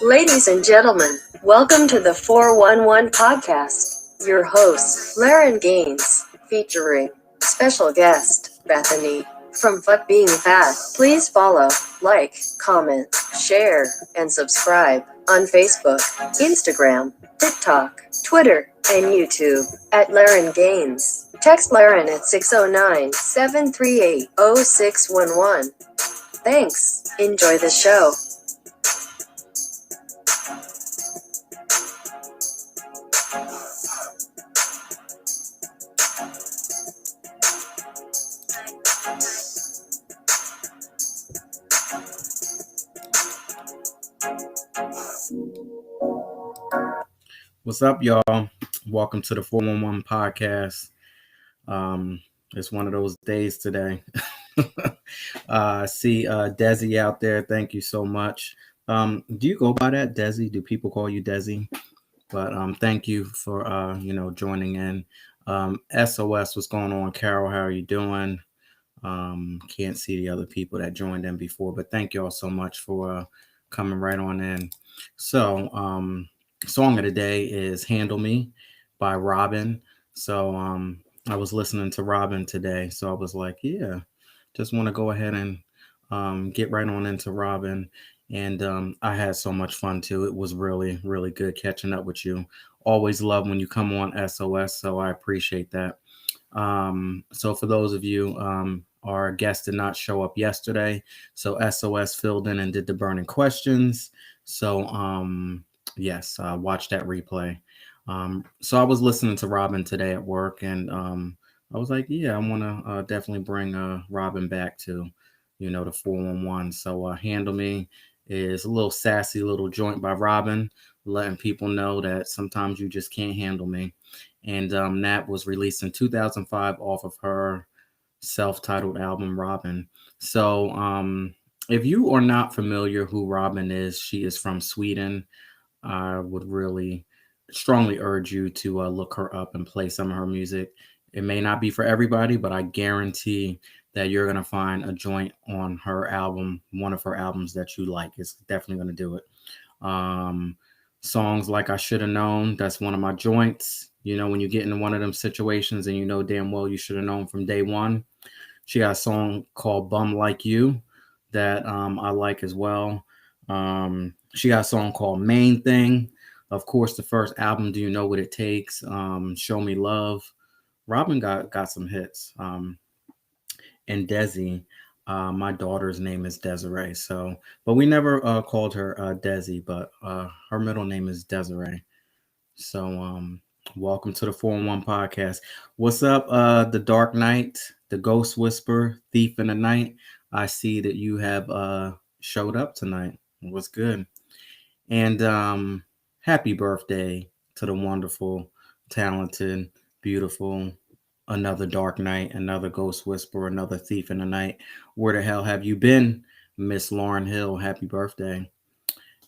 Ladies and gentlemen, welcome to the 411 podcast. Your host, Laren Gaines, featuring special guest, Bethany. From Fuck Being Fat, please follow, like, comment, share, and subscribe on Facebook, Instagram, TikTok, Twitter, and YouTube at Laren Gaines. Text Laren at 609-738-0611. Thanks. Enjoy the show. What's up, y'all? Welcome to the 411 podcast. It's one of those days today. I see Desi out there. Thank you so much. Do you go by that, Desi? Do people call you Desi? But thank you for joining in. SOS, what's going on? Carol, how are you doing? Can't see the other people that joined in before, but thank you all so much for coming right on in. So song of the day is Handle Me by Robin. So I was listening to Robin today, so I was like, yeah, just want to go ahead and get right on into Robin. And I had so much fun too. It was really, really good catching up with you. Always love when you come on SOS, so I appreciate that. So for those of you, our guest did not show up yesterday, so SOS filled in and did the burning questions. So yes, watch that replay. So I was listening to Robin today at work, and I was like, yeah, I want to definitely bring Robin back to, the 411. So Handle Me is a little sassy little joint by Robin, letting people know that sometimes you just can't handle me. And that was released in 2005 off of her self-titled album, Robin. So if you are not familiar who Robin is, she is from Sweden. I would really strongly urge you to look her up and play some of her music. It may not be for everybody, but I guarantee that you're going to find a joint on her album, one of her albums that you like. It's definitely going to do it. Songs like I Should Have Known, that's one of my joints. When you get into one of them situations and you know damn well you should have known from day one. She got a song called Bum Like You that I like as well. She got a song called Main Thing. Of course, the first album, Do You Know What It Takes? Show Me Love. Robin got some hits. And Desi, my daughter's name is Desiree. But we never called her Desi, but her middle name is Desiree. So welcome to the 411 podcast. What's up, the Dark Knight, the Ghost Whisperer, Thief in the Night? I see that you have showed up tonight. What's good? And happy birthday to the wonderful, talented, beautiful, another Dark Knight, another Ghost Whisperer, another Thief in the Night. Where the hell have you been, Miss Lauren Hill? Happy birthday.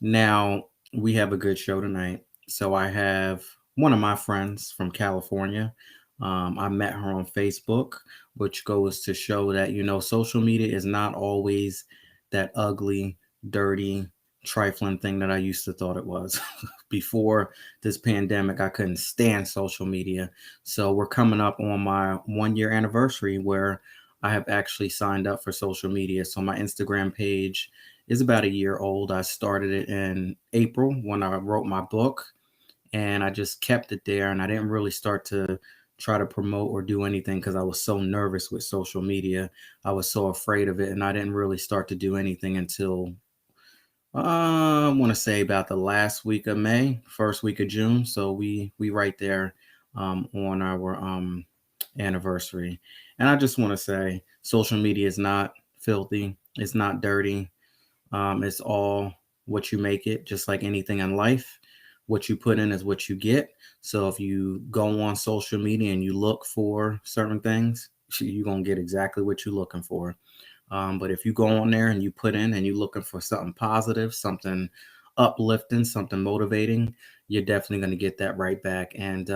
Now, we have a good show tonight. So I have one of my friends from California. I met her on Facebook, which goes to show that, social media is not always that ugly, dirty, trifling thing that I used to thought it was. Before this pandemic, I couldn't stand social media. So we're coming up on my 1-year anniversary where I have actually signed up for social media. So my Instagram page is about a year old. I started it in April when I wrote my book, and I just kept it there. And I didn't really start to try to promote or do anything because I was so nervous with social media. I was so afraid of it, and I didn't really start to do anything until I want to say about the last week of May, first week of June. So we right there on our anniversary. And I just want to say social media is not filthy. It's not dirty. It's all what you make it, just like anything in life. What you put in is what you get. So if you go on social media and you look for certain things, you're going to get exactly what you're looking for. But if you go on there and you put in and you're looking for something positive, something uplifting, something motivating, you're definitely going to get that right back. And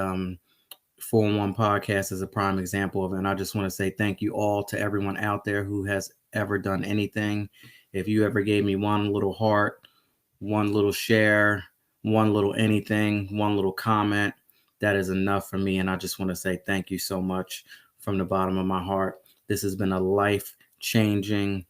411 Podcast is a prime example of it. And I just want to say thank you all to everyone out there who has ever done anything. If you ever gave me one little heart, one little share, one little anything, one little comment, that is enough for me. And I just want to say thank you so much from the bottom of my heart. This has been a life changing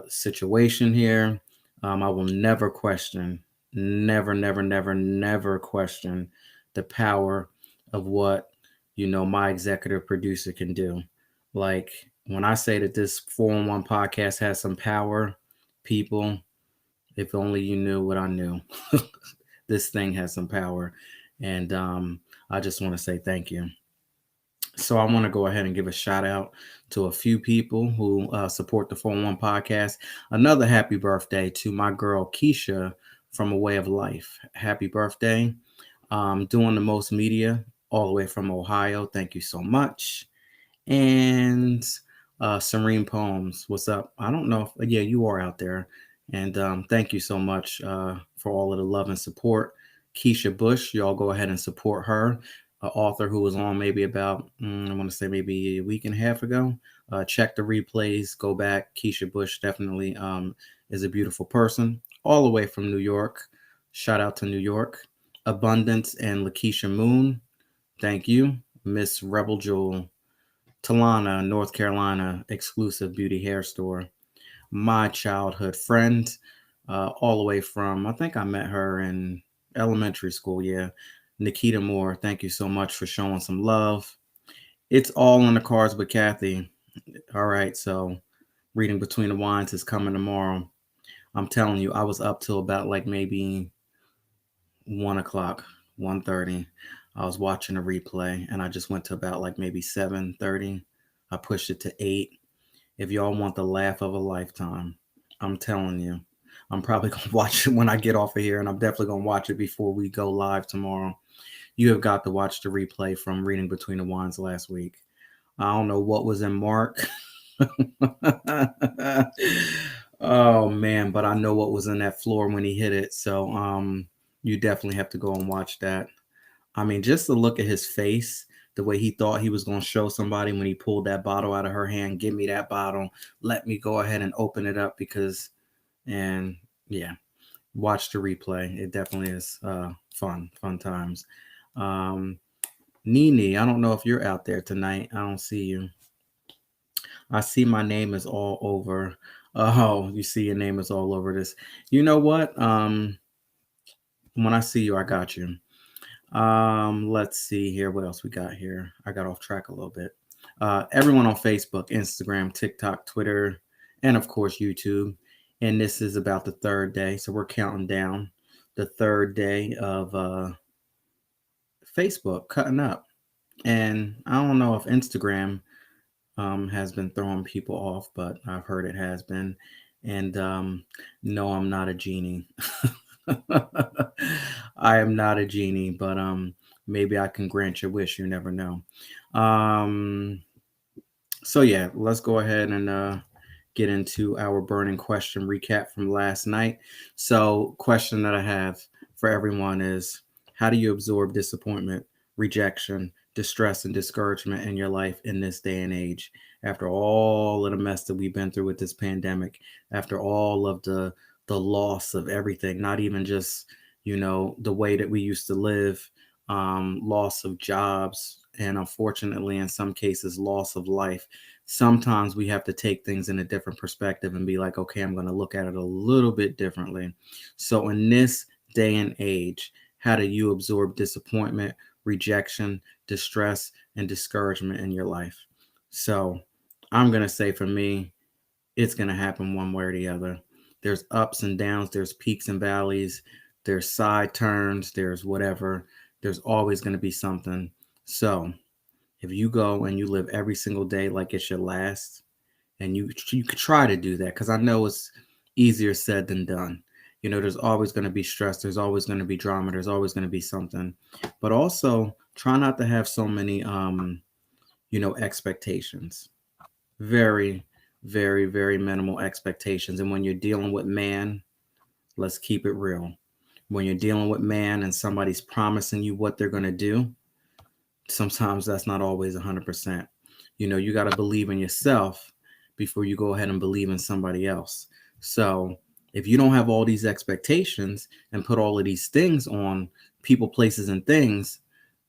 situation here. I will never question, never, never, never, never question the power of what, my executive producer can do. Like, when I say that this 411 podcast has some power, people, if only you knew what I knew. This thing has some power. And I just want to say thank you. So I want to go ahead and give a shout out to a few people who support the 411 podcast. Another happy birthday to my girl Keisha from A Way of Life. Happy birthday. Doing the most media all the way from Ohio. Thank you so much. And Serene Poems, what's up? I don't know if, yeah, you are out there. And thank you so much for all of the love and support. Keisha Bush, y'all go ahead and support her, author who was on maybe about, I want to say maybe a week and a half ago. Check the replays, go back. Keisha Bush definitely is a beautiful person, all the way from New York. Shout out to New York. Abundance and Lakeisha Moon, thank you. Miss Rebel Jewel. Talana, North Carolina, exclusive beauty hair store. My childhood friend, all the way from, I think I met her in elementary school. Yeah. Nikita Moore, thank you so much for showing some love. It's all in the cards with Kathy. All right. So, reading Between the Wines is coming tomorrow. I'm telling you, I was up till about like maybe 1 o'clock, 1:30. I was watching a replay and I just went to about like maybe 7:30. I pushed it to 8. If y'all want the laugh of a lifetime, I'm telling you, I'm probably going to watch it when I get off of here, and I'm definitely going to watch it before we go live tomorrow. You have got to watch the replay from Reading Between the Wines last week. I don't know what was in Mark. Oh man, but I know what was in that floor when he hit it. So you definitely have to go and watch that. I mean, just to look at his face, the way he thought he was going to show somebody when he pulled that bottle out of her hand, give me that bottle, let me go ahead and open it up and yeah, watch the replay. It definitely is fun times. Nene, I don't know if you're out there tonight. I don't see you. I see my name is all over. Oh, you see your name is all over this. You know what? When I see you, I got you. Let's see here. What else we got here? I got off track a little bit. Everyone on Facebook, Instagram, TikTok, Twitter, and of course YouTube. And this is about the third day. So we're counting down the third day of Facebook cutting up. And I don't know if Instagram has been throwing people off, but I've heard it has been. And no, I'm not a genie. I am not a genie, but maybe I can grant your wish. You never know. So yeah, let's go ahead and get into our burning question recap from last night. So, question that I have for everyone is, how do you absorb disappointment, rejection, distress, and discouragement in your life in this day and age? After all of the mess that we've been through with this pandemic, after all of the loss of everything, not even just, the way that we used to live, loss of jobs, and unfortunately, in some cases, loss of life. Sometimes we have to take things in a different perspective and be like, okay, I'm going to look at it a little bit differently. So, in this day and age, how do you absorb disappointment, rejection, distress, and discouragement in your life? So, I'm going to say for me, it's going to happen one way or the other. There's ups and downs, there's peaks and valleys, there's side turns, there's whatever. There's always going to be something. So, if you go and you live every single day like it's your last, and you could try to do that, because I know it's easier said than done. There's always going to be stress, there's always going to be drama, there's always going to be something. But also try not to have so many expectations. Very, very, very minimal expectations. And when you're dealing with man, let's keep it real. When you're dealing with man and somebody's promising you what they're going to do, sometimes that's not always 100%. You got to believe in yourself before you go ahead and believe in somebody else. So If you don't have all these expectations and put all of these things on people, places, and things,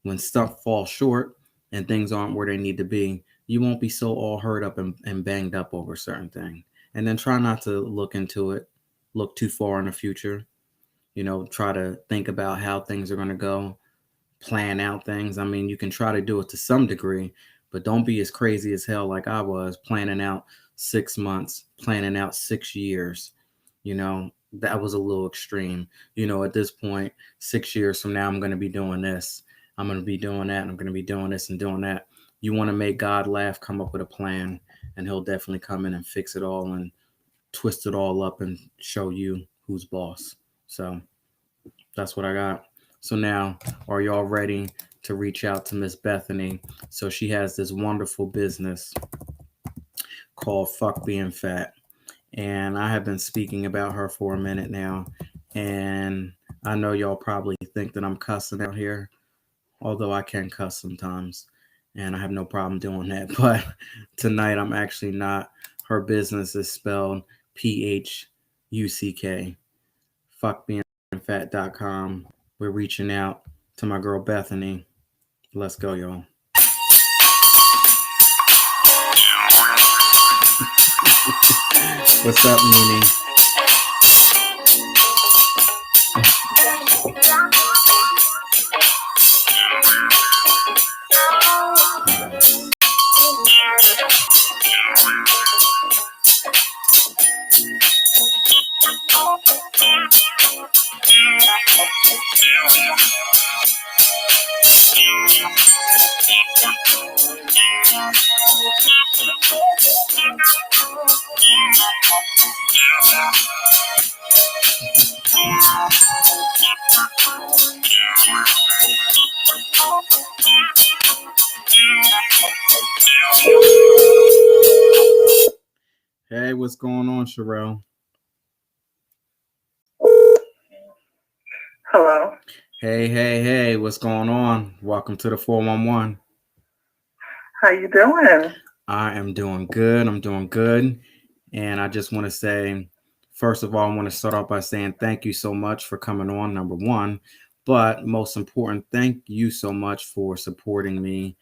when stuff falls short and things aren't where they need to be, you won't be so all hurt up and banged up over a certain thing. And then try not to look too far in the future. Try to think about how things are going to go, plan out things. I mean, you can try to do it to some degree, but don't be as crazy as hell like I was, planning out 6 months, planning out 6 years. That was a little extreme. At this point, 6 years from now, I'm going to be doing this. I'm going to be doing that. And I'm going to be doing this and doing that. You want to make God laugh, come up with a plan, and he'll definitely come in and fix it all and twist it all up and show you who's boss. So that's what I got. So now, are y'all ready to reach out to Miss Bethany? So she has this wonderful business called Fuck Being Fat. And I have been speaking about her for a minute now. And I know y'all probably think that I'm cussing out here, although I can cuss sometimes. And I have no problem doing that. But tonight I'm actually not. Her business is spelled PHUCK. Fuckbeingfat.com. We're reaching out to my girl Bethany. Let's go, y'all. What's up, Nene? Hey, what's going on, Sherelle? Hello. Hey, what's going on? Welcome to the 411. How you doing? I am doing good. And I just want to say, first of all, I want to start off by saying thank you so much for coming on, number one. But most important, thank you so much for supporting me.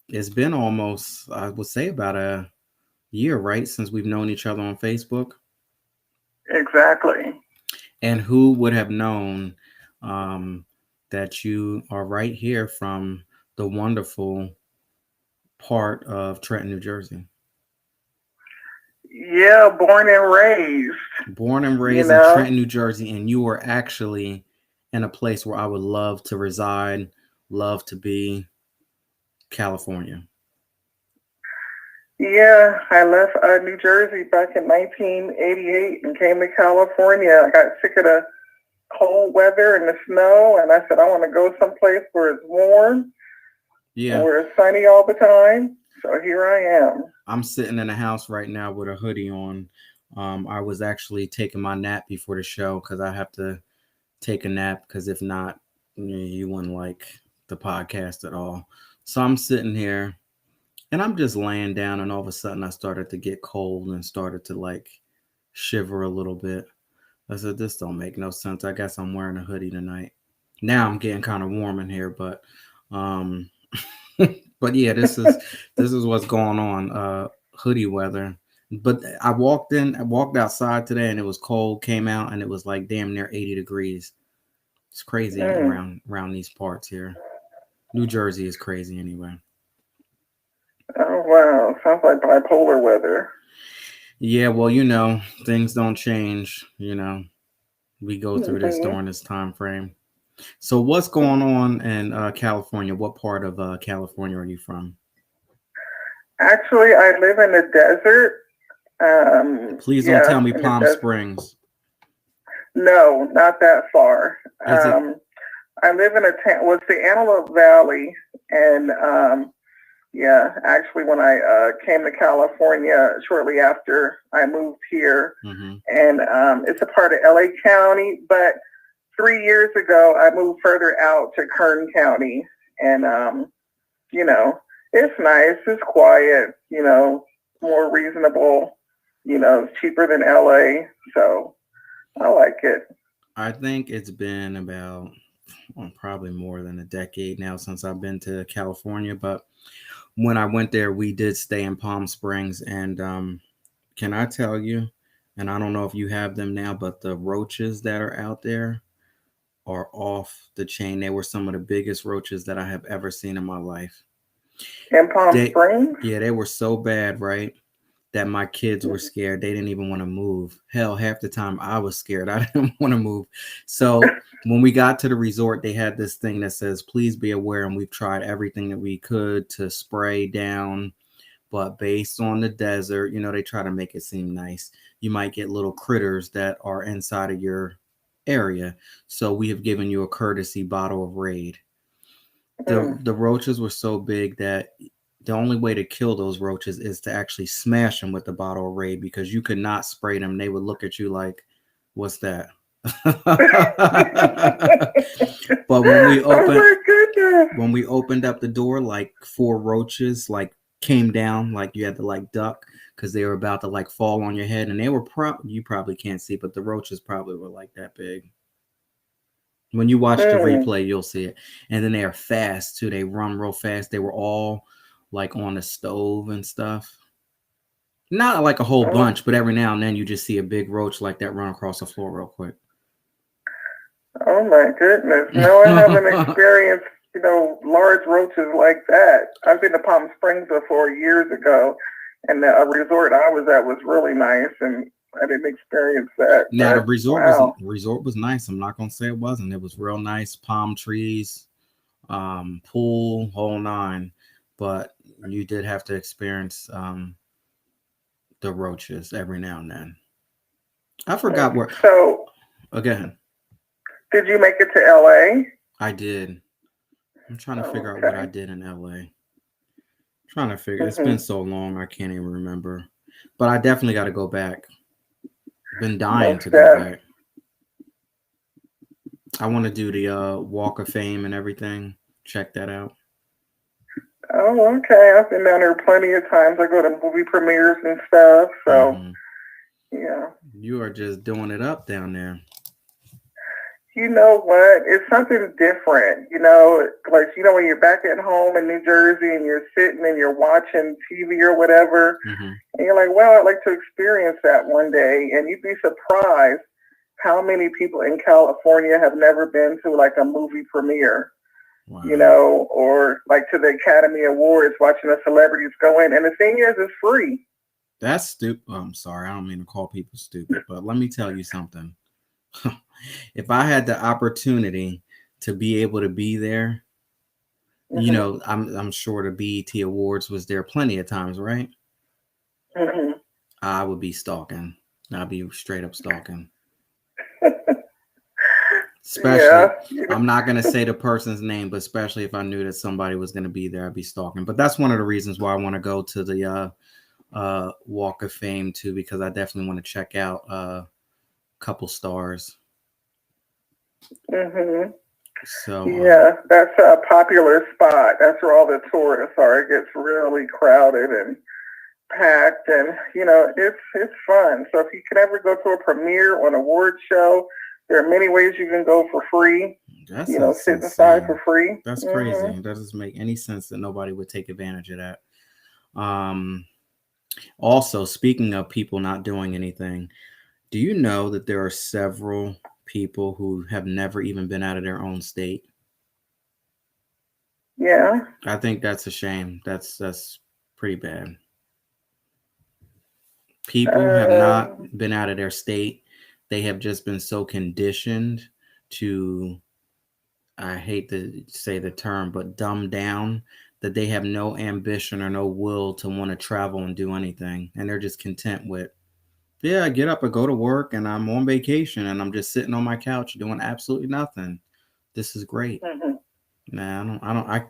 It's been almost, I would say, about a year, right, since we've known each other on Facebook. Exactly. And who would have known that you are right here from the wonderful part of Trenton, New Jersey? Yeah, born and raised. Born and raised in Trenton, New Jersey, and you are actually in a place where I would love to reside, love to be, California. Yeah, I left New Jersey back in 1988 and came to California. I got sick of the cold weather and the snow, and I said, I want to go someplace where it's warm and where it's sunny all the time. So here I am. I'm sitting in a house right now with a hoodie on. I was actually taking my nap before the show because I have to take a nap because if not, you wouldn't like the podcast at all. So I'm sitting here and I'm just laying down, and all of a sudden I started to get cold and started to like shiver a little bit. I said, this don't make no sense. I guess I'm wearing a hoodie tonight. Now I'm getting kind of warm in here, but but yeah, this is what's going on. Hoodie weather. But I walked outside today and it was cold, came out and it was like damn near 80 degrees. It's crazy around these parts here. New Jersey is crazy anyway. Oh wow, sounds like bipolar weather. Yeah, well, things don't change, We go through this during this time frame. So what's going on in California? What part of California are you from? Actually, I live in the desert. Please don't tell me Palm Springs. No, not that far. I live in a town, it's the Antelope Valley, and actually when I came to California shortly after I moved here, and it's a part of LA County, but 3 years ago I moved further out to Kern County, and it's nice, it's quiet, more reasonable, It's cheaper than LA. So I like it. I think it's been about probably more than a decade now since I've been to California. But when I went there, we did stay in Palm Springs. And can I tell you, and I don't know if you have them now, but the roaches that are out there are off the chain. They were some of the biggest roaches that I have ever seen in my life. In Palm Springs? Yeah, they were so bad, right? That my kids were scared. They didn't even want to move. Hell, half the time I was scared. I didn't want to move. So when we got to the resort, they had this thing that says, please be aware. And we've tried everything that we could to spray down. But based on the desert, they try to make it seem nice. You might get little critters that are inside of your area. So we have given you a courtesy bottle of Raid. The roaches were so big that the only way to kill those roaches is to actually smash them with the bottle of Raid, because you could not spray them. They would look at you like, what's that? But when we opened up the door, like 4 roaches like came down, like you had to like duck because they were about to like fall on your head, and they were you probably can't see, but the roaches probably were like that big. When you watch the replay, you'll see it. And then they are fast too. They run real fast. They were all like on the stove and stuff. Not like a whole bunch, but every now and then you just see a big roach like that run across the floor real quick. Oh my goodness. No, I haven't experienced, large roaches like that. I've been to Palm Springs before years ago, and a resort I was at was really nice, and I didn't experience that. Now the resort was nice. I'm not gonna say it wasn't. It was real nice, palm trees, pool, whole nine. But you did have to experience the roaches every now and then. I forgot where. So again, did you make it to LA? I did. I'm trying to figure out what I did in LA. Trying to figure. It's been so long, I can't even remember. But I definitely got to go back. Been dying to go back. I want to do the Walk of Fame and everything. Check that out. Oh, okay. I've been down there plenty of times. I go to movie premieres and stuff. So, yeah. You are just doing it up down there. You know what? It's something different. When you're back at home in New Jersey and you're sitting and you're watching TV or whatever, and you're like, well, I'd like to experience that one day. And you'd be surprised how many people in California have never been to like a movie premiere, or like to the Academy Awards, watching the celebrities go in. And the thing is, it's free. That's stupid. Oh, I'm sorry. I don't mean to call people stupid, but let me tell you something. If I had the opportunity to be able to be there, I'm sure the BET Awards was there plenty of times, right? I would be stalking. I'd be straight up stalking. Especially, I'm not going to say the person's name, but especially if I knew that somebody was going to be there, I'd be stalking. But that's one of the reasons why I want to go to the Walk of Fame too, because I definitely want to check out a couple stars. So that's a popular spot. That's where all the tourists are. It gets really crowded and packed, and it's fun. So if you can ever go to a premiere or an award show, there are many ways you can go for free. That's sit inside for free. That's crazy. It doesn't make any sense that nobody would take advantage of that. Also, speaking of people not doing anything, do you know that there are several people who have never even been out of their own state? Yeah. I think that's a shame. That's pretty bad. People have not been out of their state. They have just been so conditioned to, I hate to say the term, but dumbed down, that they have no ambition or no will to want to travel and do anything. And they're just content with, yeah, I get up and go to work and I'm on vacation and I'm just sitting on my couch doing absolutely nothing. This is great. Nah,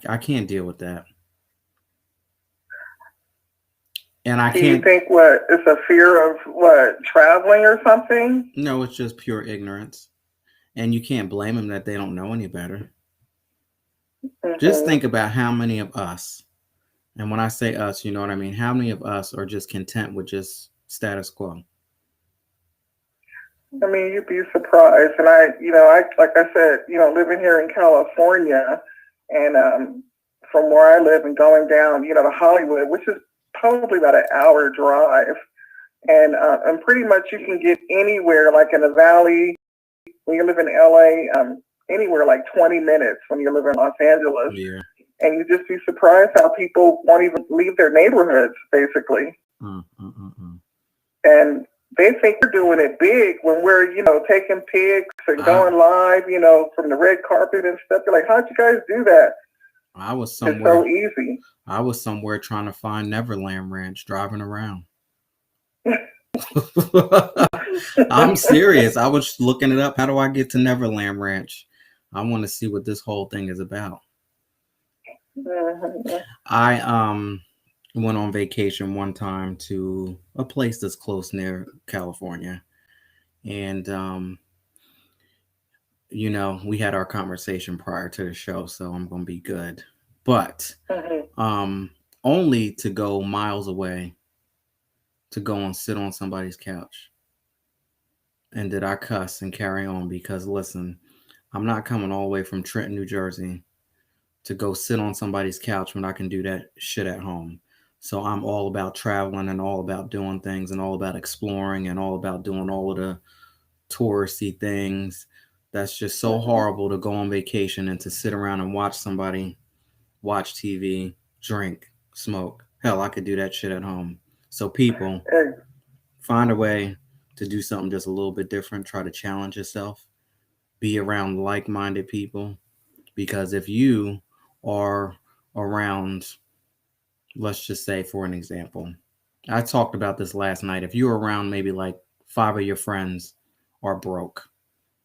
I can't deal with that. And I can't. Do you think it's a fear of traveling or something? No, it's just pure ignorance. And you can't blame them that they don't know any better. Just think about how many of us, and when I say us, you know what I mean? How many of us are just content with just status quo. I mean, you'd be surprised. And I like I said, living here in California, and from where I live and going down, to Hollywood, which is probably about an hour drive, and pretty much you can get anywhere, like in the Valley, when you live in LA, anywhere like 20 minutes when you live in Los Angeles. Yeah. And you just be surprised how people won't even leave their neighborhoods, basically. And they think we're doing it big when we're, taking pics and going live, from the red carpet and stuff. You're like, how'd you guys do that? It's so easy. I was somewhere trying to find Neverland Ranch, driving around. I'm serious. I was looking it up. How do I get to Neverland Ranch? I want to see what this whole thing is about. I went on vacation one time to a place that's close near California, and we had our conversation prior to the show, so I'm gonna be good. But only to go miles away to go and sit on somebody's couch. And did I cuss and carry on? Because listen, I'm not coming all the way from Trenton, New Jersey to go sit on somebody's couch when I can do that shit at home. So I'm all about traveling and all about doing things and all about exploring and all about doing all of the touristy things. That's just so horrible to go on vacation and to sit around and watch somebody watch TV, drink, smoke. Hell, I could do that shit at home. So people, find a way to do something just a little bit different. Try to challenge yourself. Be around like-minded people. Because if you are around, let's just say for an example, I talked about this last night. If you're around maybe like 5 of your friends are broke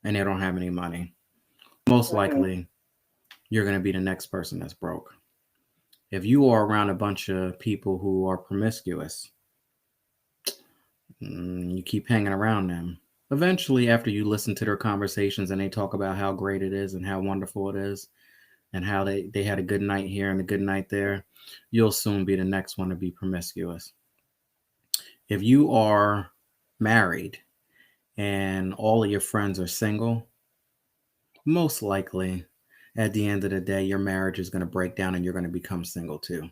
and they don't have any money, most likely you're going to be the next person that's broke. If you are around a bunch of people who are promiscuous, you keep hanging around them. Eventually, after you listen to their conversations and they talk about how great it is and how wonderful it is and how they had a good night here and a good night there, you'll soon be the next one to be promiscuous. If you are married and all of your friends are single, most likely at the end of the day, your marriage is going to break down and you're going to become single too.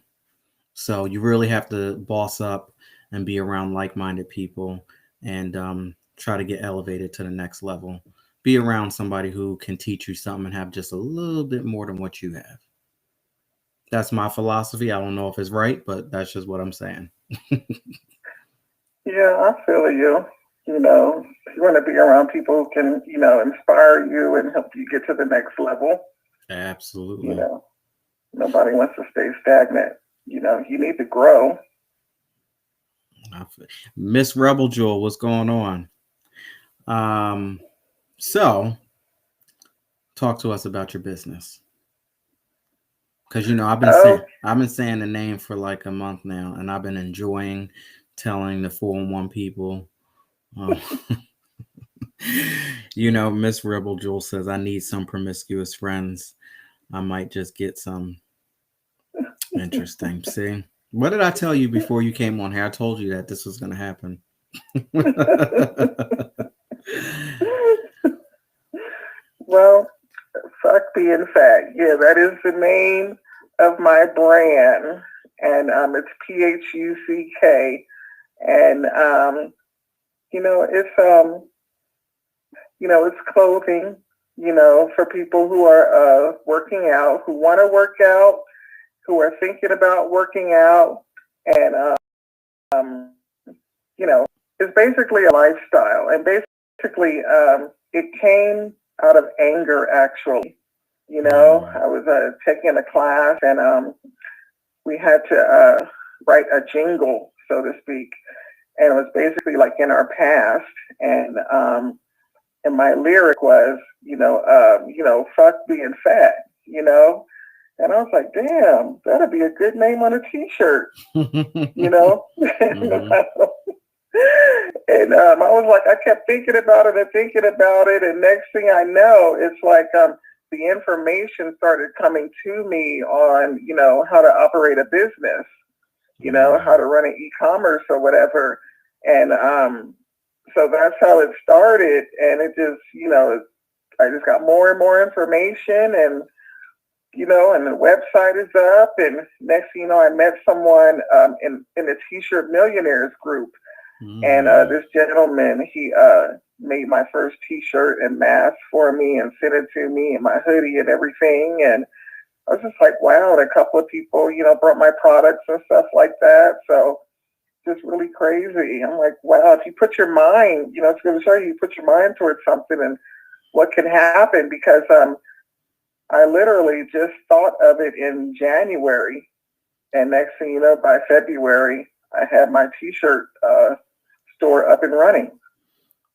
So you really have to boss up and be around like-minded people and try to get elevated to the next level. Be around somebody who can teach you something and have just a little bit more than what you have. That's my philosophy. I don't know if it's right, but that's just what I'm saying. Yeah, I feel you. You want to be around people who can, inspire you and help you get to the next level. Absolutely. Nobody wants to stay stagnant. You need to grow. Miss Rebel Jewel, what's going on? So talk to us about your business. Because I've been saying the name for like a month now, and I've been enjoying telling the 411 people. Miss Rebel Jewel says I need some promiscuous friends. I might just get some. Interesting. See, what did I tell you before you came on here? I told you that this was going to happen. Well, fuck being fat. Yeah, that is the name of my brand, and it's PHUCK, and it's clothing, for people who are working out, who want to work out, who are thinking about working out, and it's basically a lifestyle, and basically it came out of anger, actually. I was taking a class, and we had to write a jingle, so to speak, and it was basically like in our past, and my lyric was, fuck being fat, and I was like, damn, that'd be a good name on a t-shirt, And I was like, I kept thinking about it, and next thing I know, it's like the information started coming to me on, how to operate a business, how to run an e-commerce or whatever. And so that's how it started. And it just, I just got more and more information, and and the website is up. And next thing you know, I met someone in the T-shirt millionaires group. And this gentleman, he made my first T-shirt and mask for me and sent it to me, and my hoodie and everything. And I was just like, wow. And a couple of people, brought my products and stuff like that. So just really crazy. I'm like, wow, if you put your mind, it's going to show you put your mind towards something and what can happen. Because I literally just thought of it in January. And next thing you know, by February, I had my T-shirt store up and running.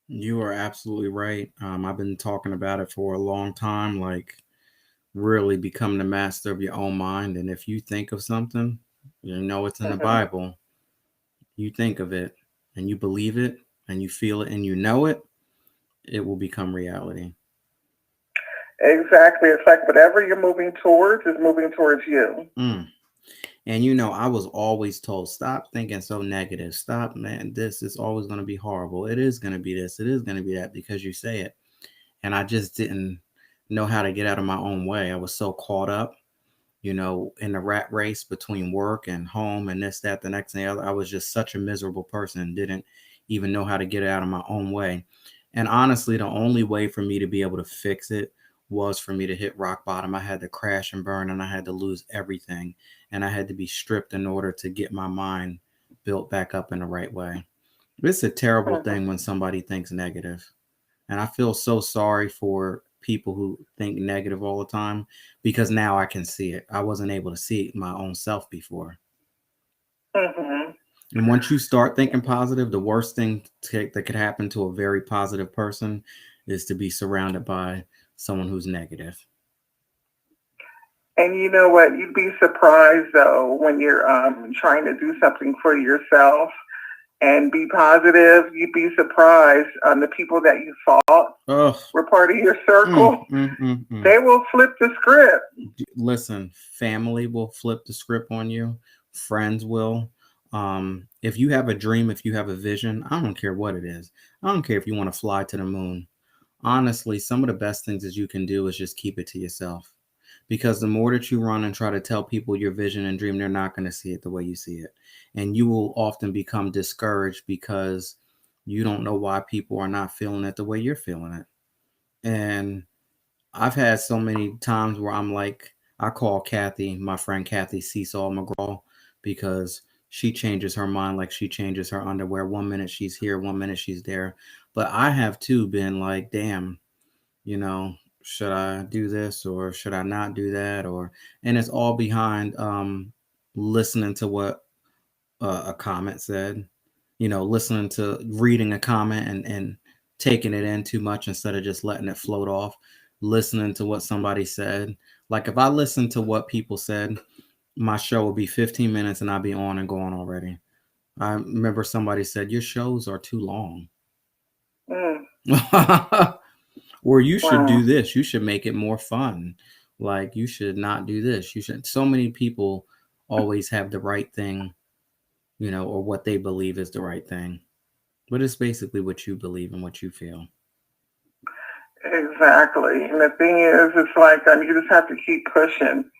You are absolutely right. I've been talking about it for a long time, like really become the master of your own mind. And if you think of something, it's in the Bible, you think of it and you believe it and you feel it and you know it, it will become reality. Exactly. It's like whatever you're moving towards is moving towards you. And I was always told, stop thinking so negative. Stop, man. This is always going to be horrible. It is going to be this. It is going to be that because you say it. And I just didn't know how to get out of my own way. I was so caught up, in the rat race between work and home and this, that, the next thing. I was just such a miserable person and didn't even know how to get out of my own way. And honestly, the only way for me to be able to fix it was for me to hit rock bottom. I had to crash and burn, and I had to lose everything. And I had to be stripped in order to get my mind built back up in the right way. It's a terrible thing when somebody thinks negative. And I feel so sorry for people who think negative all the time, because now I can see it. I wasn't able to see it my own self before. And once you start thinking positive, the worst thing that could happen to a very positive person is to be surrounded by someone who's negative. And you know what? You'd be surprised, though, when you're trying to do something for yourself and be positive. You'd be surprised on the people that you thought were part of your circle. They will flip the script. Listen, family will flip the script on you. Friends will. If you have a dream, if you have a vision, I don't care what it is. I don't care if you want to fly to the moon. Honestly, some of the best things that you can do is just keep it to yourself. Because the more that you run and try to tell people your vision and dream, they're not going to see it the way you see it. And you will often become discouraged because you don't know why people are not feeling it the way you're feeling it. And I've had so many times where I'm like, I call Kathy, my friend Kathy Seesaw McGraw, because she changes her mind like she changes her underwear. 1 minute she's here, 1 minute she's there. But I have too been like, damn, should I do this or should I not do that? And it's all behind listening to what a comment said, listening to reading a comment and taking it in too much instead of just letting it float off, listening to what somebody said. Like if I listened to what people said, my show would be 15 minutes and I'd be on and going already. I remember somebody said, your shows are too long. Or you should do this. You should make it more fun. Like you should not do this. You should. So many people always have the right thing, or what they believe is the right thing. But it's basically what you believe and what you feel. Exactly. And the thing is, it's like you just have to keep pushing,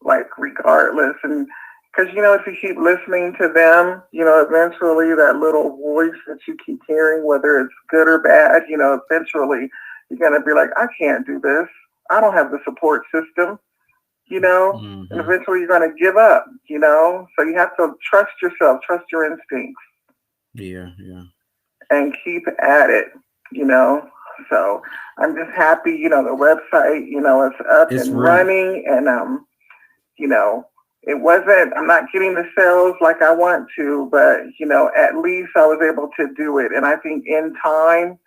like regardless. And because, if you keep listening to them, eventually that little voice that you keep hearing, whether it's good or bad, eventually you're going to be like, I can't do this. I don't have the support system, and eventually you're going to give up, so you have to trust yourself, trust your instincts. Yeah. And keep at it, So I'm just happy, the website, it's up and running, and, I'm not getting the sales like I want to, but, at least I was able to do it. And I think in time,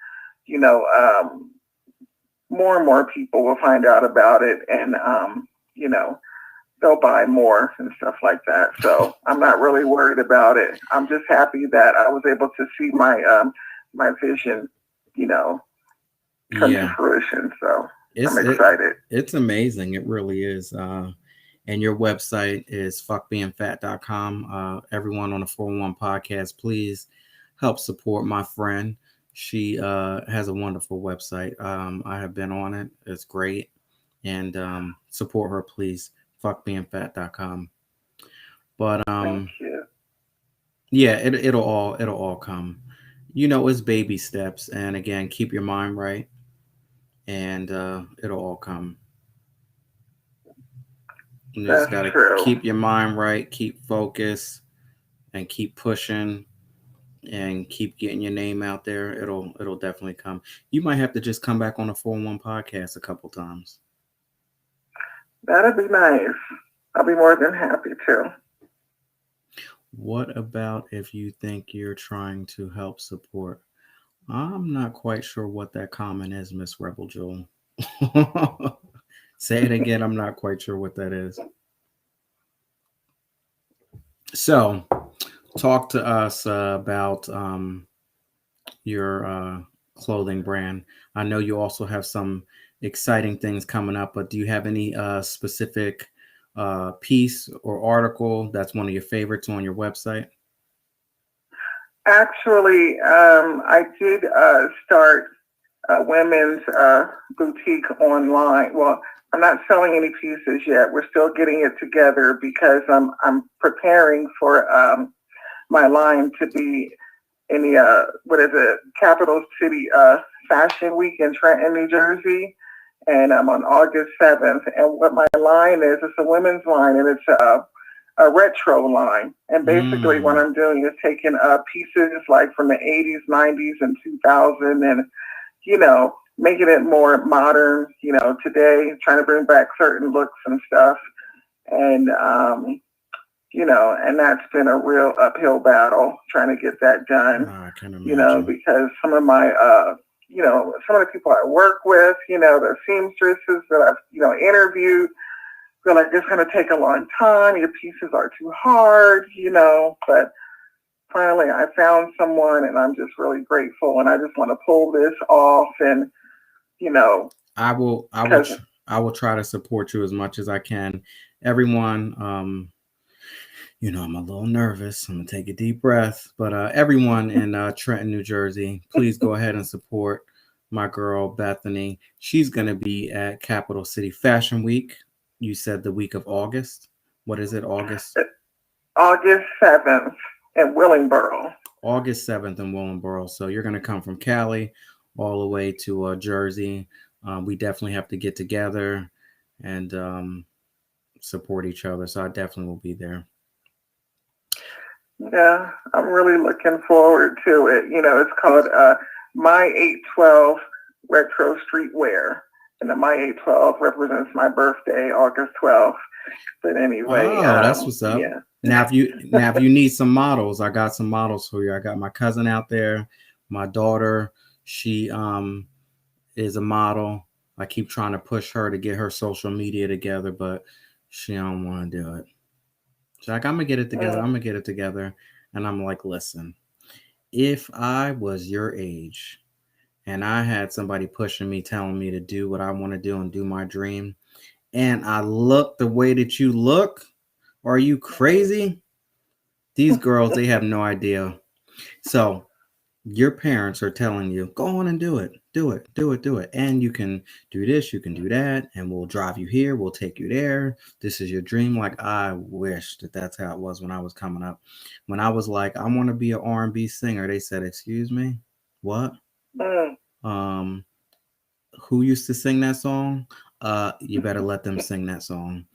more and more people will find out about it and, they'll buy more and stuff like that. So I'm not really worried about it. I'm just happy that I was able to see my, my vision, come to fruition. So I'm excited. It's amazing. It really is. And your website is fuckbeingfat.com. Everyone on the 411 podcast, please help support my friend. She has a wonderful website. I have been on it. It's great. And support her, please. Fuckbeingfat.com. But Thank you. yeah, it'll all come. It's baby steps. And again, keep your mind right, and it'll all come. You just That's got to true. keep your mind right, keep focused, and keep pushing, and keep getting your name out there. It'll definitely come. You might have to just come back on the 411 podcast a couple times. That'd be nice. I'll be more than happy to. What about if you think you're trying to help support? I'm not quite sure what that comment is, Miss Rebel Jewel. Say it again. I'm not quite sure what that is. So, talk to us about your clothing brand. I know you also have some exciting things coming up, but do you have any specific piece or article that's one of your favorites on your website? Actually, I did start a women's boutique online. Well, I'm not selling any pieces yet. We're still getting it together because I'm preparing for my line to be in the Capital City Fashion Week in Trenton, New Jersey, and I'm on August 7th. And what my line is, it's a women's line, and it's a retro line. And basically what I'm doing is taking pieces like from the 80s, 90s, and 2000 and, making it more modern, today, trying to bring back certain looks and stuff. And, and that's been a real uphill battle trying to get that done, I can imagine. because some of my, some of the people I work with, the seamstresses that I've, interviewed, feel like it's going to take a long time. Your pieces are too hard, but finally I found someone and I'm just really grateful. And I just want to pull this off and, I will try to support you as much as I can. Everyone, I'm a little nervous. I'm going to take a deep breath, but everyone in Trenton, New Jersey, please go ahead and support my girl, Bethany. She's going to be at Capital City Fashion Week. You said the week of August. What is it, August? August 7th in Willingboro. August 7th in Willingboro. So you're going to come from Cali all the way to Jersey. We definitely have to get together and support each other. So I definitely will be there. Yeah, I'm really looking forward to it. It's called My 812 Retro Streetwear. And the My 812 represents my birthday, August 12th. But anyway. That's what's up. Yeah. Now, if you need some models, I got some models for you. I got my cousin out there, my daughter. She is a model. I keep trying to push her to get her social media together, but she don't want to do it. She's like, I'm going to get it together. I'm going to get it together. And I'm like, listen, if I was your age and I had somebody pushing me, telling me to do what I want to do and do my dream, and I look the way that you look, are you crazy? These girls, they have no idea. So your parents are telling you, go on and do it. Do it. Do it. Do it. And you can do this, you can do that, and we'll drive you here, we'll take you there. This is your dream. Like, I wish that that's how it was when I was coming up. When I was like, I want to be an R&B singer, they said, excuse me, what? Who used to sing that song? You better let them sing that song.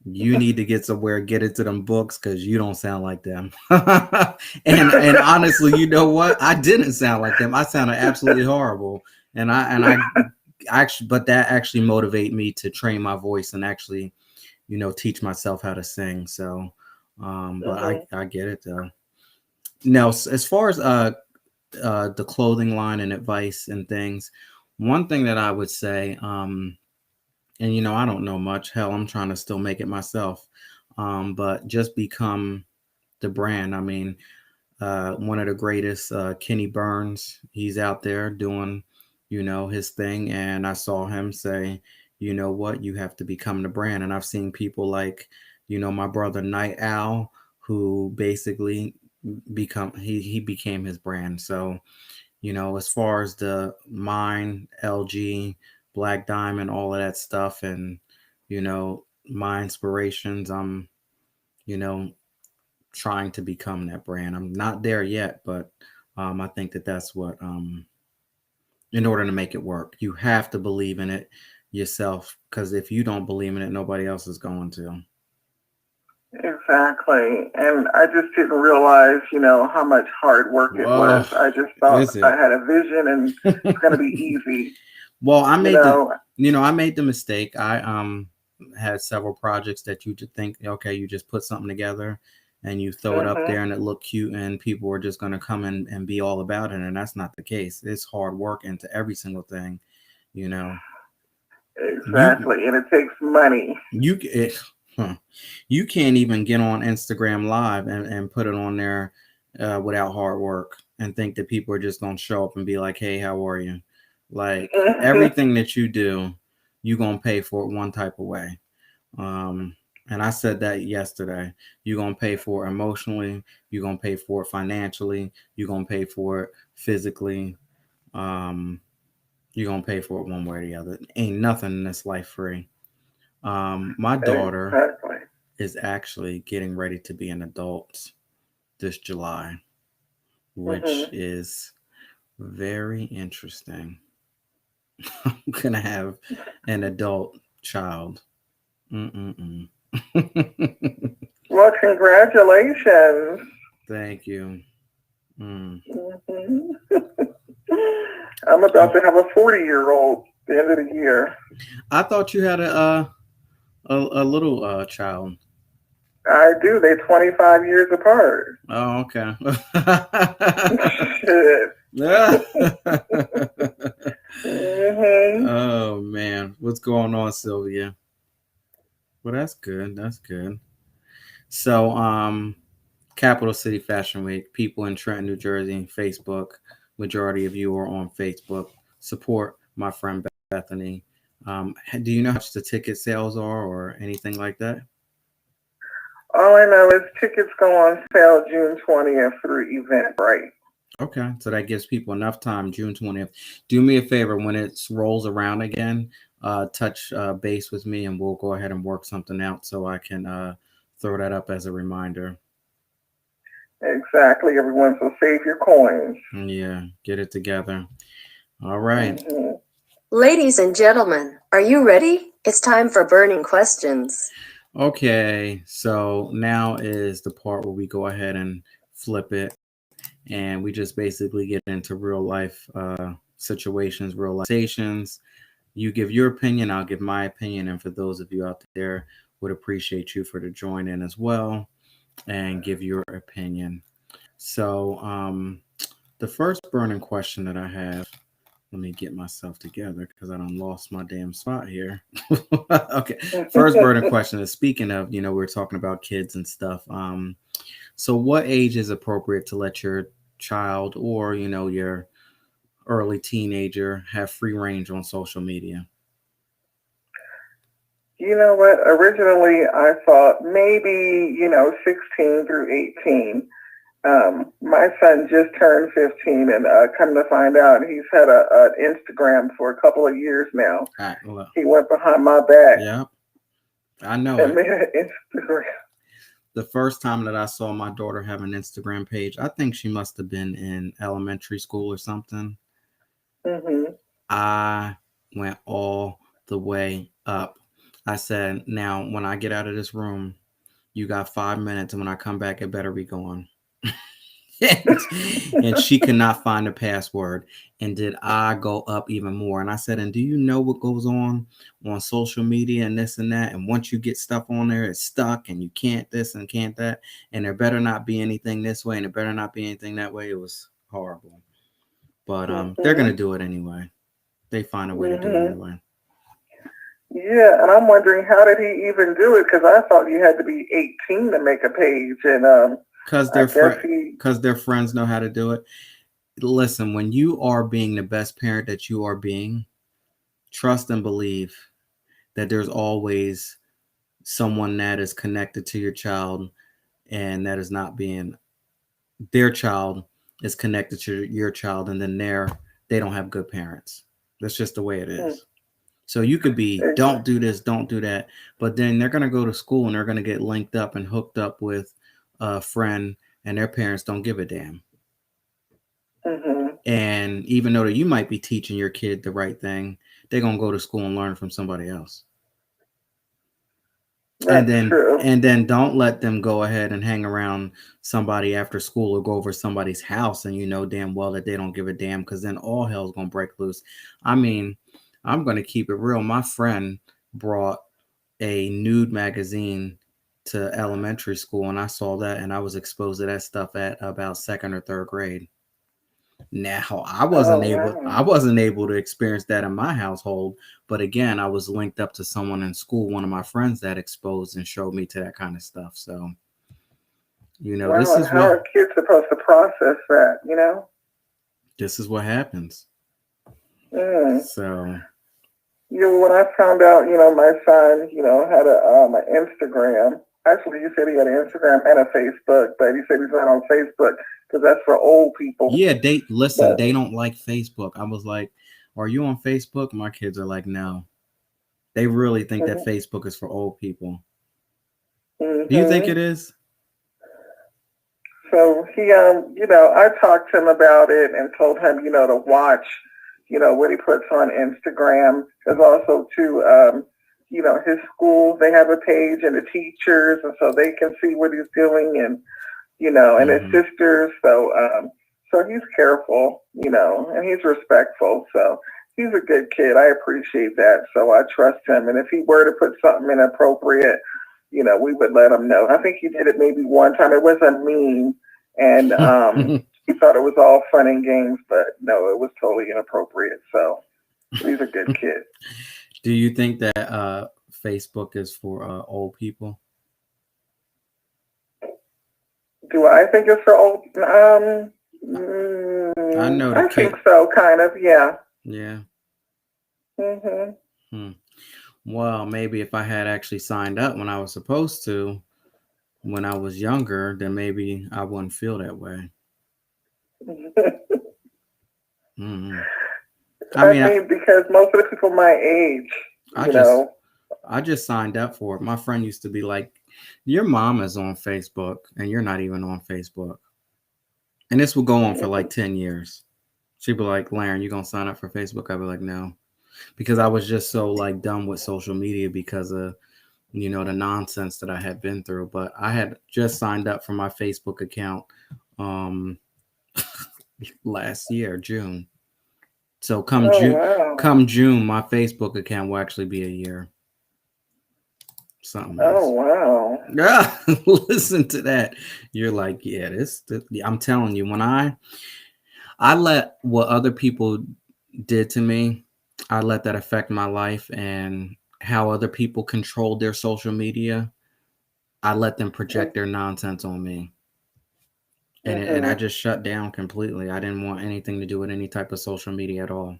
You need to get somewhere, get into them books, because you don't sound like them. and honestly, you know what? I didn't sound like them. I sounded absolutely horrible. And I actually, but that actually motivated me to train my voice and actually, teach myself how to sing. So, but I get it though. Now, as far as the clothing line and advice and things, one thing that I would say, and I don't know much. Hell, I'm trying to still make it myself. But just become the brand. I mean, one of the greatest, Kenny Burns, he's out there doing, his thing. And I saw him say, you know what, you have to become the brand. And I've seen people like, my brother Night Owl, who basically he became his brand. So, as far as the mine, LG, Black Diamond, all of that stuff, and my inspirations, I'm you know trying to become that brand. I'm not there yet, but I think that's what, in order to make it work, you have to believe in it yourself, because if you don't believe in it, nobody else is going to. Exactly. And I just didn't realize, how much hard work it was. I just thought I had a vision and it's going to be easy. Well, I made the mistake. I had several projects that you just think, okay, you just put something together and you throw it up there and it looked cute and people were just going to come in and be all about it. And that's not the case. It's hard work into every single thing, Exactly. And it takes money. You can't even get on Instagram Live and put it on there without hard work and think that people are just going to show up and be like, hey, how are you? Like everything that you do, you're going to pay for it one type of way. And I said that yesterday. You're going to pay for it emotionally. You're going to pay for it financially. You're going to pay for it physically. You're going to pay for it one way or the other. Ain't nothing in this life free. My daughter is actually getting ready to be an adult this July, which is very interesting. I'm going to have an adult child. Well, congratulations. Thank you. I'm about to have a 40-year-old at the end of the year. I thought you had a little child. I do. They're 25 years apart. Oh, okay. Oh man, what's going on, Sylvia? Well, that's good. That's good. So, Capital City Fashion Week, people in Trenton, New Jersey, Facebook. Majority of you are on Facebook. Support my friend Bethany. Do you know how much the ticket sales are or anything like that? All I know is tickets go on sale June 20th through Eventbrite. Okay, so that gives people enough time, June 20th. Do me a favor, when it rolls around again, touch base with me and we'll go ahead and work something out so I can throw that up as a reminder. Exactly, everyone. So save your coins. Yeah, get it together. All right. Ladies and gentlemen, are you ready? It's time for burning questions. Okay, so now is the part where we go ahead and flip it and we just basically get into real life situations, real life stations. You give your opinion, I'll give my opinion, and for those of you out there, would appreciate you for to join in as well and give your opinion. So the first burning question that I have, let me get myself together because I done lost my damn spot here. Okay, first burning question is, speaking of, we're talking about kids and stuff. So what age is appropriate to let your child or, your early teenager have free range on social media? You know what? Originally, I thought maybe, 16 through 18. My son just turned 15, and come to find out, he's had an Instagram for a couple of years now. He went behind my back. Yeah, I know. And made an Instagram. The first time that I saw my daughter have an Instagram page, I think she must have been in elementary school or something. I went all the way up. I said, now, when I get out of this room, you got 5 minutes, and when I come back, it better be gone. And she could not find the password. And did I go up even more? And I said, and do you know what goes on social media and this and that? And once you get stuff on there, it's stuck and you can't this and can't that. And there better not be anything this way and there better not be anything that way. It was horrible. But they're going to do it anyway. They find a way to do it anyway. Yeah, and I'm wondering, how did he even do it? Because I thought you had to be 18 to make a page. And because their friends know how to do it. Listen, when you are being the best parent that you are being, trust and believe that there's always someone that is connected to your child and that is not being, their child is connected to your child, and then they don't have good parents. That's just the way it is. So you could be, don't do this, don't do that, but then they're going to go to school and they're going to get linked up and hooked up with a friend, and their parents don't give a damn. And even though that you might be teaching your kid the right thing, they're going to go to school and learn from somebody else. That's true. And then don't let them go ahead and hang around somebody after school or go over somebody's house, and you know damn well that they don't give a damn, because then all hell's going to break loose. I mean, I'm going to keep it real. My friend brought a nude magazine to elementary school, and I saw that, and I was exposed to that stuff at about 2nd or 3rd grade. Now, I wasn't able to experience that in my household, but again, I was linked up to someone in school, one of my friends that exposed and showed me to that kind of stuff. So, you know, this is how are kids supposed to process that, you know? This is what happens. So, you know, when I found out, you know, my son, you know, had an Instagram. Actually, you said he had an Instagram and a Facebook, but he said he's not on Facebook because that's for old people. Yeah, they don't like Facebook. I was like, are you on Facebook? My kids are like, no. They really think that Facebook is for old people. Do you think it is? So he, you know, I talked to him about it and told him, you know, to watch, you know, what he puts on Instagram. There's also too, you know, his school, they have a page, and the teachers, and so they can see what he's doing, and, you know, and his sisters. So, so he's careful, you know, and he's respectful. So he's a good kid. I appreciate that. So I trust him. And if he were to put something inappropriate, you know, we would let him know. I think he did it maybe one time. It was a meme, and he thought it was all fun and games, but no, it was totally inappropriate. So he's a good kid. Do you think that Facebook is for old people? Do I think it's for old? I know. I think so, kind of. Yeah. Yeah. Well, maybe if I had actually signed up when I was supposed to, when I was younger, then maybe I wouldn't feel that way. I mean, because most of the people my age, I just signed up for it. My friend used to be like, your mom is on Facebook and you're not even on Facebook. And this would go on for like 10 years. She'd be like, Laren, you going to sign up for Facebook? I'd be like, no. Because I was just so like done with social media because of, you know, the nonsense that I had been through. But I had just signed up for my Facebook account last year, June. So come June, my Facebook account will actually be a year. Something else. Oh, wow. Yeah, listen to that. You're like, yeah, this I'm telling you, when I let what other people did to me, I let that affect my life, and how other people controlled their social media, I let them project their nonsense on me. And I just shut down completely. I didn't want anything to do with any type of social media at all.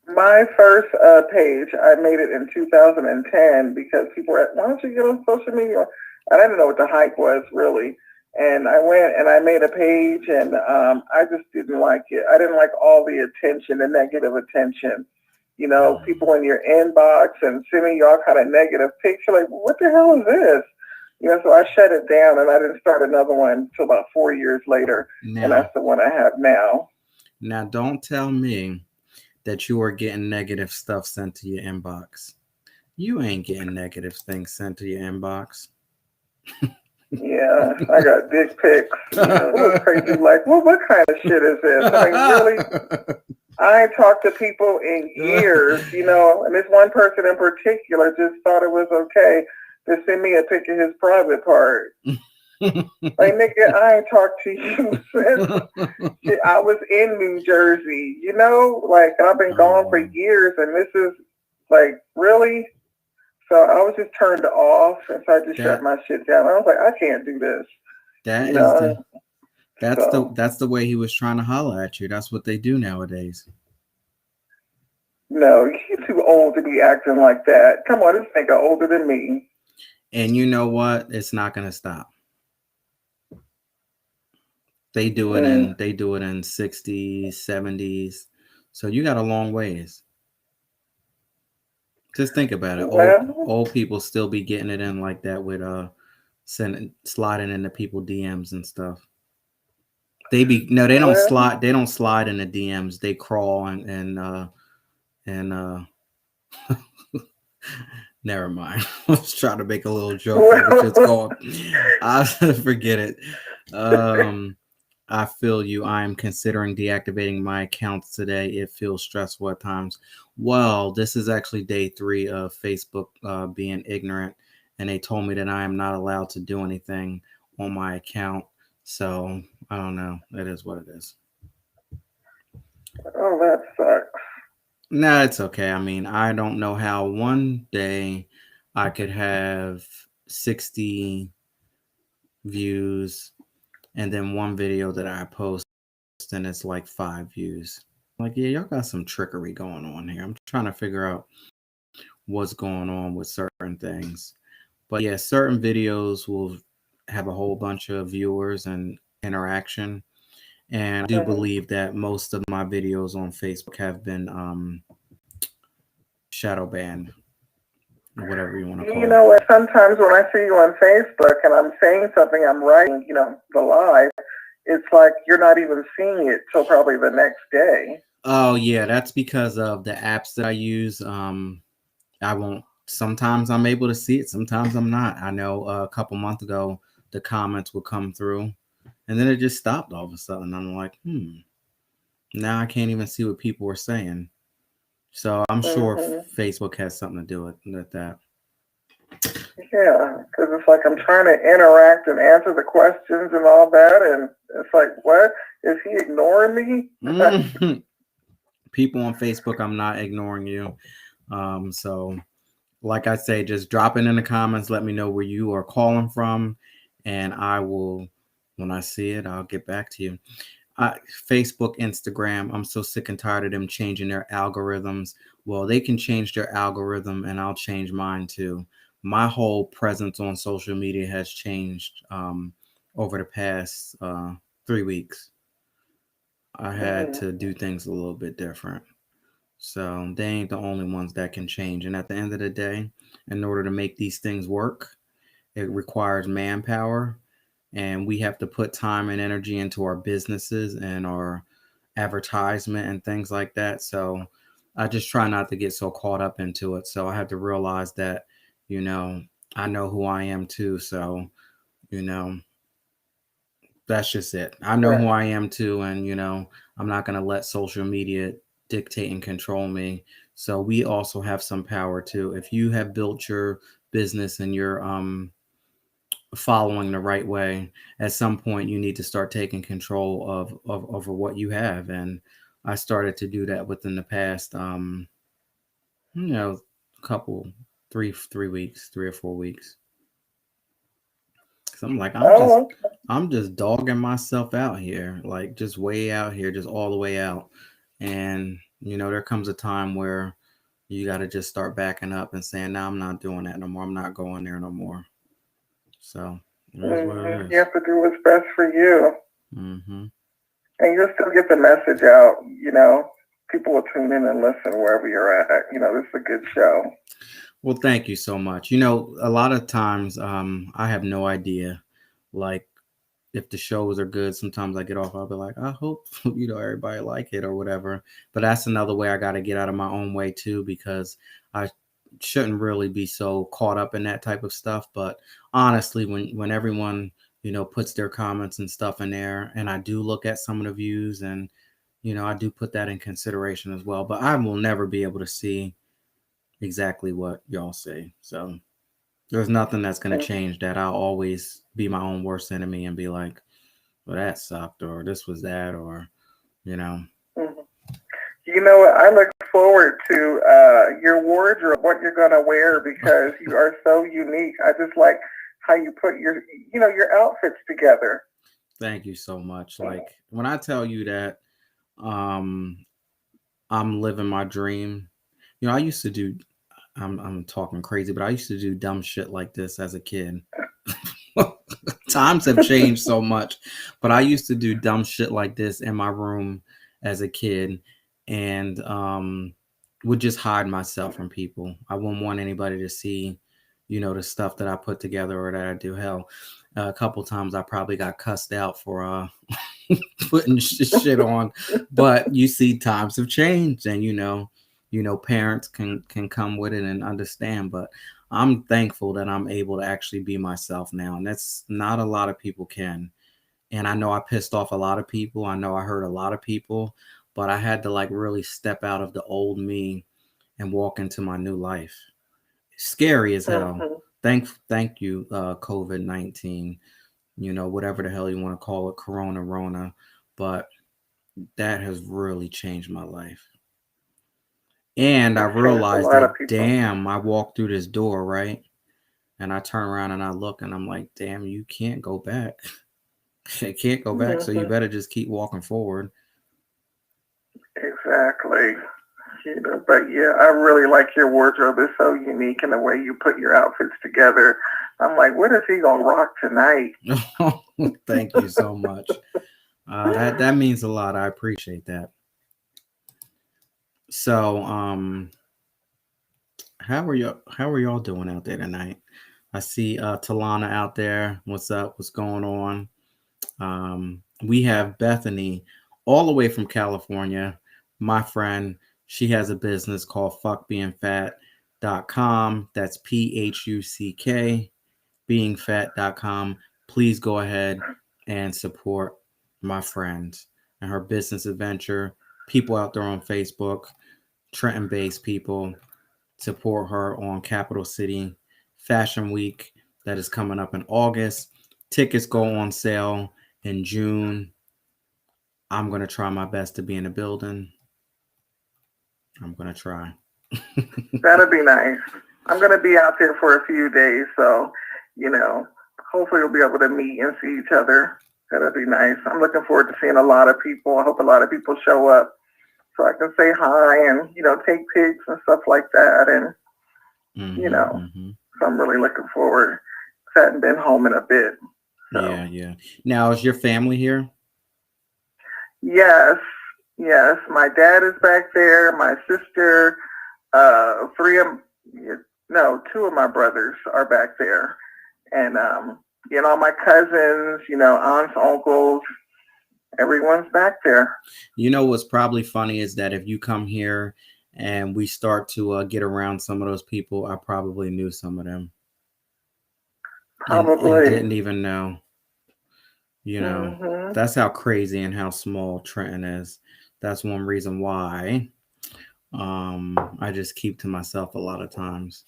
My first page, I made it in 2010 because people were, why don't you get on social media? I didn't know what the hype was, really. And I went and I made a page, and I just didn't like it. I didn't like all the attention, the negative attention. You know, people in your inbox and sending you all kind of negative pictures. Like, what the hell is this? You know, so I shut it down, and I didn't start another one until about 4 years later. And that's the one I have now. Now, don't tell me that you are getting negative stuff sent to your inbox. You ain't getting negative things sent to your inbox. Yeah, I got dick pics. You know, it was crazy. Like, well, what kind of shit is this? I mean, really? I ain't talked to people in years, you know, and this one person in particular just thought it was okay to send me a pic of his private part. Like, nigga, I ain't talked to you since I was in New Jersey, you know? Like, I've been gone for years, and this is, like, really? So I was just turned off, and so I just shut my shit down. I was like, I can't do this. That's the way he was trying to holler at you. That's what they do nowadays. No, you're too old to be acting like that. Come on, this nigga older than me. And you know what? It's not gonna stop. They do it in 60s, 70s. So you got a long ways. Just think about it. Old people still be getting it in like that with sliding into people DMs and stuff. They don't slide. They don't slide in the DMs. They crawl and never mind. I was trying to make a little joke, which it's called. I forget it. I feel you. I am considering deactivating my accounts today. It feels stressful at times. Well, this is actually day 3 of Facebook being ignorant, and they told me that I am not allowed to do anything on my account. So I don't know. It is what it is. Oh, that sucks. No, it's okay. I mean, I don't know how one day I could have 60 views and then one video that I post and it's like 5 views. Like, yeah, y'all got some trickery going on here. I'm trying to figure out what's going on with certain things. But yeah, certain videos will have a whole bunch of viewers and interaction. And I do believe that most of my videos on Facebook have been shadow banned, or whatever you want to call it. You know what? Sometimes when I see you on Facebook and I'm saying something, I'm writing, the live, it's like you're not even seeing it till probably the next day. Oh yeah, that's because of the apps that I use. I won't. Sometimes I'm able to see it. Sometimes I'm not. I know a couple months ago the comments would come through, and then it just stopped all of a sudden. I'm like, now I can't even see what people were saying. So I'm sure Facebook has something to do with that. Yeah, because it's like I'm trying to interact and answer the questions and all that, and it's like, what? Is he ignoring me? People on Facebook, I'm not ignoring you. So like I say, just drop it in the comments. Let me know where you are calling from, and I will, when I see it, I'll get back to you. Facebook, Instagram, I'm so sick and tired of them changing their algorithms. Well, they can change their algorithm and I'll change mine too. My whole presence on social media has changed over the past 3 weeks. I had to do things a little bit different. So they ain't the only ones that can change. And at the end of the day, in order to make these things work, it requires manpower. And we have to put time and energy into our businesses and our advertisement and things like that. So I just try not to get so caught up into it. So I had to realize that, I know who I am too. So, that's just it. I know who I am too. And, I'm not going to let social media dictate and control me. So we also have some power too. If you have built your business and you're following the right way, at some point you need to start taking control of over what you have. And I started to do that within the past couple 3 or 4 weeks. So I'm like, I'm just dogging myself out here, like just way out here, just all the way out. And there comes a time where you got to just start backing up and saying, no, I'm not doing that no more. I'm not going there no more. So you have to do what's best for you. And you'll still get the message out. People will tune in and listen wherever you're at. This is a good show. Well, thank you so much. A lot of times I have no idea, like, if the shows are good. Sometimes I get off, I'll be like, I hope, everybody like it or whatever. But that's another way I got to get out of my own way too, because I shouldn't really be so caught up in that type of stuff. But honestly, when everyone, puts their comments and stuff in there, and I do look at some of the views and, I do put that in consideration as well. But I will never be able to see exactly what y'all say. So there's nothing that's going to change that. I'll always be my own worst enemy and be like, well, that sucked, or this was that, or, I look forward to your wardrobe, what you're going to wear, because you are so unique. I just like how you put your outfits together. Thank you so much. Like, when I tell you that I'm living my dream, I used to do. I'm talking crazy, but I used to do dumb shit like this as a kid. Times have changed so much, but I used to do dumb shit like this in my room as a kid, and would just hide myself from people. I wouldn't want anybody to see, the stuff that I put together or that I do. Hell, a couple times I probably got cussed out for putting shit on, but you see, times have changed, and parents can come with it and understand. But I'm thankful that I'm able to actually be myself now, and that's not a lot of people can. And I know I pissed off a lot of people. I know I hurt a lot of people, but I had to like really step out of the old me and walk into my new life. Scary as hell. Mhm. Thank you, COVID-19. Whatever the hell you want to call it, Rona, but that has really changed my life. And I It's changed a realized lot of that, people. damn, I walked through this door, right? And I turn around and I look and I'm like, damn, you can't go back. It can't go back. So you Mhm. better just keep walking forward. Exactly. But yeah, I really like your wardrobe. It's so unique in the way you put your outfits together. I'm like, what is he gonna rock tonight? Thank you so much. That means a lot. I appreciate that. So, how are y'all doing out there tonight? I see Talana out there. What's up? What's going on? We have Bethany all the way from California. My friend, she has a business called fuckbeingfat.com. That's PHUCK beingfat.com. Please go ahead and support my friend and her business adventure. People out there on Facebook, Trenton based people, support her on Capital City Fashion Week that is coming up in August. Tickets go on sale in June. I'm going to try my best to be in the building. I'm going to try. That'd be nice. I'm gonna be out there for a few days, so hopefully we'll be able to meet and see each other. That'd be nice. I'm looking forward to seeing a lot of people. I hope a lot of people show up so I can say hi and take pics and stuff like that. And so I'm really looking forward. I hadn't been home in a bit. So. Yeah. Now, is your family here? Yes. My dad is back there. My sister, two of my brothers are back there, and all my cousins, aunts, uncles, everyone's back there. What's probably funny is that if you come here and we start to get around some of those people, I probably knew some of them. Probably. And didn't even know. That's how crazy and how small Trenton is. That's one reason why I just keep to myself a lot of times,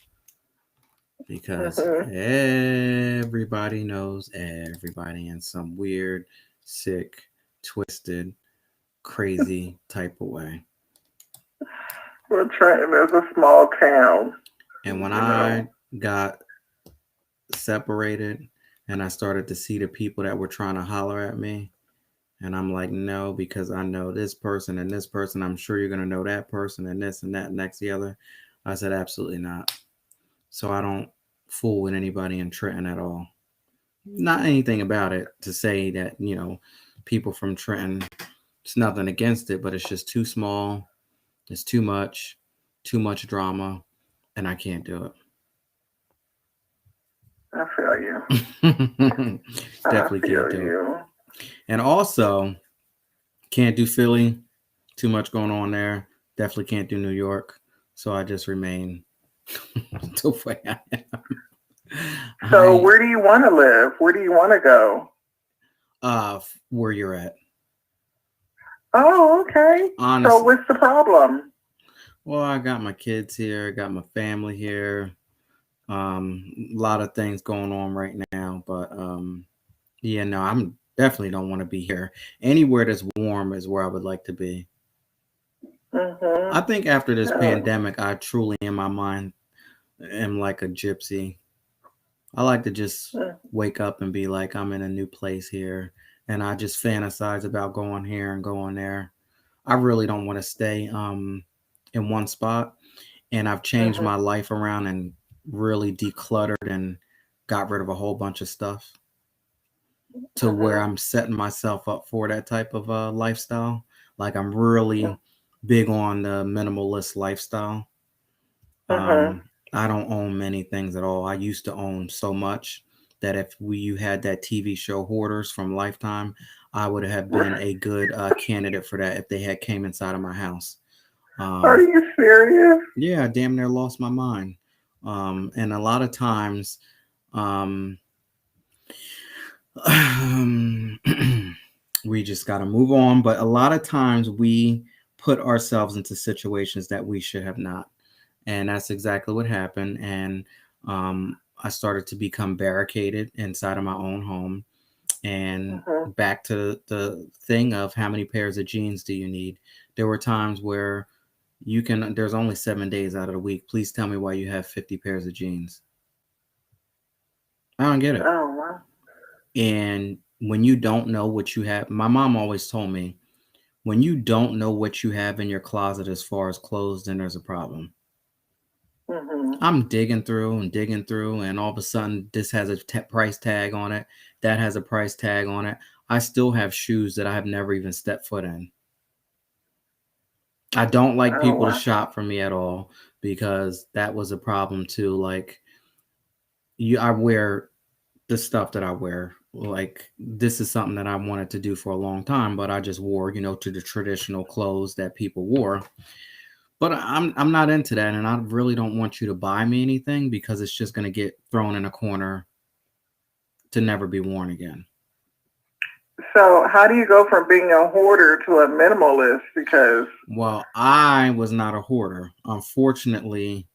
because everybody knows everybody in some weird, sick, twisted, crazy type of way. Well, Trenton is a small town. And when I got separated and I started to see the people that were trying to holler at me, and I'm like, no, because I know this person and this person. I'm sure you're going to know that person and this and that next the other. I said, absolutely not. So I don't fool with anybody in Trenton at all. Not anything about it to say that, people from Trenton, it's nothing against it, but it's just too small. It's too much drama, and I can't do it. I feel you. Definitely can't do it. And also, can't do Philly. Too much going on there. Definitely can't do New York. So I just remain the way I am. So where do you want to live? Where do you want to go? Where you're at. Oh, okay. Honestly, so what's the problem? Well, I got my kids here. I got my family here. A lot of things going on right now. But I'm definitely don't want to be here. Anywhere that's warm is where I would like to be. I think after this pandemic, I truly, in my mind, am like a gypsy. I like to just wake up and be like, I'm in a new place here. And I just fantasize about going here and going there. I really don't want to stay in one spot. and I've changed my life around and really decluttered and got rid of a whole bunch of stuff to where I'm setting myself up for that type of lifestyle. Like I'm really big on the minimalist lifestyle. I don't own many things at all. I used to own so much that if you had that TV show Hoarders from Lifetime, I would have been a good candidate for that if they had came inside of my house. Are you serious? Yeah, I damn near lost my mind. And a lot of times, we just got to move on. But a lot of times we put ourselves into situations that we should have not. And that's exactly what happened. And I started to become barricaded inside of my own home. And back to the thing of how many pairs of jeans do you need? There were times where there's only 7 days out of the week. Please tell me why you have 50 pairs of jeans. I don't get it. Oh, wow. And when you don't know what you have, my mom always told me, when you don't know what you have in your closet as far as clothes, then there's a problem. I'm digging through, and all of a sudden, this has a price tag on it. That has a price tag on it. I still have shoes that I have never even stepped foot in. I don't like people to shop for me at all because that was a problem too. Like, I wear the stuff that I wear. Like, this is something that I wanted to do for a long time, but I just wore, to the traditional clothes that people wore. But I'm not into that, and I really don't want you to buy me anything because it's just going to get thrown in a corner to never be worn again. So how do you go from being a hoarder to a minimalist? Because I was not a hoarder. Unfortunately,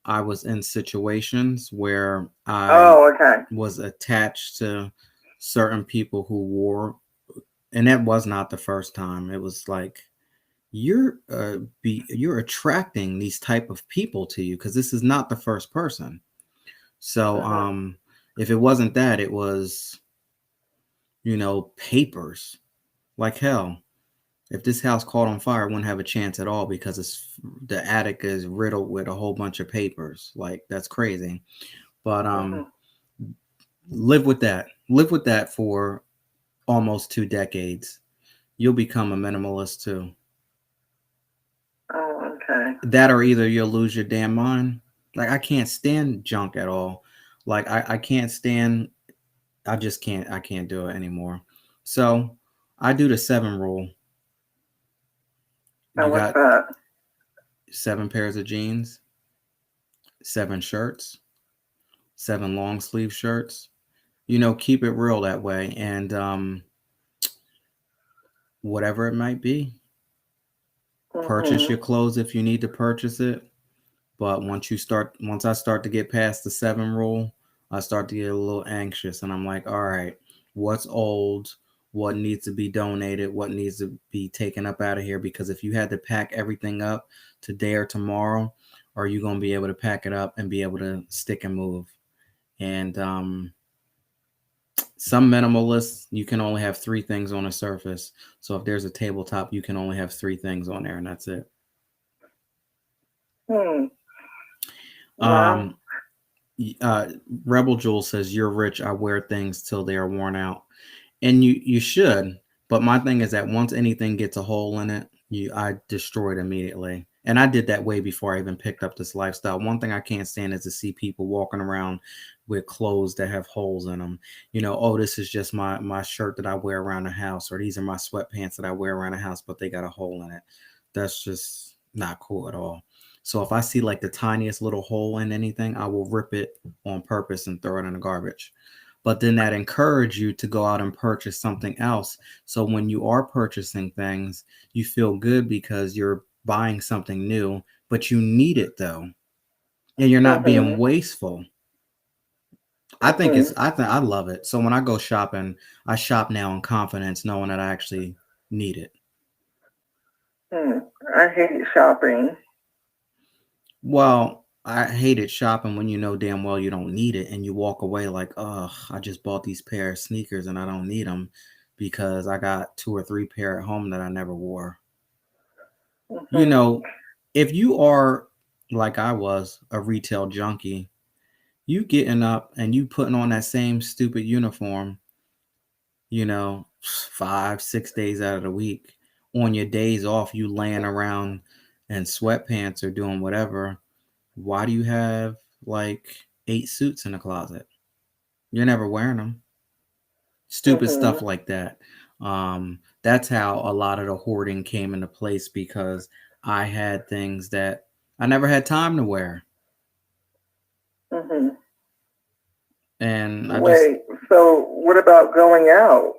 I was in situations where I was attached to certain people who wore, and that was not the first time. It was like, you're attracting these type of people to you because this is not the first person. So if it wasn't that, it was papers. Like, hell, if this house caught on fire, it wouldn't have a chance at all because the attic is riddled with a whole bunch of papers. Like, that's crazy. But live with that for almost 2 decades. You'll become a minimalist too. Oh, okay. That, or either you'll lose your damn mind. Like, I can't stand junk at all. Like, I can't stand, I can't do it anymore. So I do the 7 rule. And what's that? 7 pairs of jeans, 7 shirts, 7 long sleeve shirts. Keep it real that way. And whatever it might be, purchase your clothes if you need to purchase it. But once I start to get past the 7 rule, I start to get a little anxious, and I'm like, all right, what's old? What needs to be donated? What needs to be taken up out of here? Because if you had to pack everything up today or tomorrow, are you going to be able to pack it up and be able to stick and move? And some minimalists, you can only have 3 things on a surface. So if there's a tabletop, you can only have 3 things on there, and that's it. Wow. Rebel Jewel says, you're rich. I wear things till they are worn out. And you should. But my thing is that once anything gets a hole in it, I destroy it immediately. And I did that way before I even picked up this lifestyle. One thing I can't stand is to see people walking around with clothes that have holes in them. This is just my shirt that I wear around the house, or these are my sweatpants that I wear around the house, but they got a hole in it. That's just not cool at all. So if I see like the tiniest little hole in anything, I will rip it on purpose and throw it in the garbage. But then that encourages you to go out and purchase something else. So when you are purchasing things, you feel good because you're buying something new, but you need it though. And you're not being wasteful. I love it. So when I go shopping, I shop now in confidence, knowing that I actually need it. I hate shopping. Well, I hated shopping when you know damn well you don't need it and you walk away like, oh, I just bought these pair of sneakers and I don't need them because I got 2 or 3 pair at home that I never wore. If you are like I was, a retail junkie. You getting up and you putting on that same stupid uniform, 5, 6 days out of the week. On your days off, you laying around in sweatpants or doing whatever. Why do you have like 8 suits in the closet? You're never wearing them. Stupid stuff Mhm. like that. That's how a lot of the hoarding came into place because I had things that I never had time to wear. Mhm. And I just, Wait. So what about going out?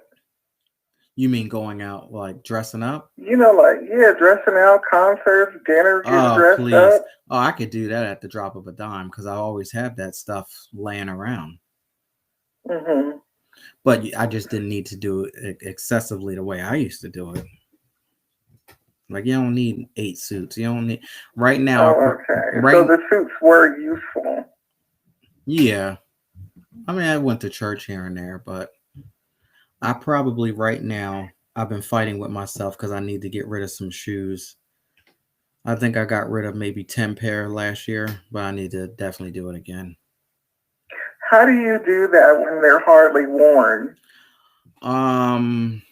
you mean going out like dressing up? Like yeah, dressing out, concerts, dinner, getting Oh, dressed please. up. Oh, I could do that at the drop of a dime because I always have that stuff laying around. Mhm. But I just didn't need to do it excessively the way I used to do it. Like you don't need 8 suits. You don't need right now. Oh, okay. So Right? the suits were useful. Yeah. I mean, I went to church here and there, but I probably right now I've been fighting with myself because I need to get rid of some shoes. I think I got rid of maybe 10 pair last year, but I need to definitely do it again. How do you do that when they're hardly worn? Um,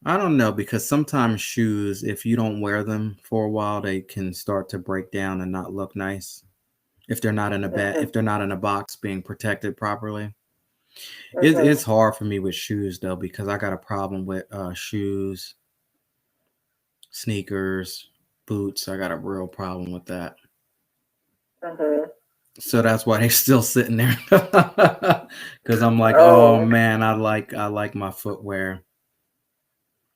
I don't know because sometimes shoes, if you don't wear them for a while, they can start to break down and not look nice if they're not in a bed, Mhm. if they're not in a box being protected properly. It's Mhm. hard for me with shoes though because I got a problem with shoes, sneakers, boots. I got a real problem with that. Mhm. So that's why they're still sitting there. Because I'm like, oh Oh. man, I like my footwear.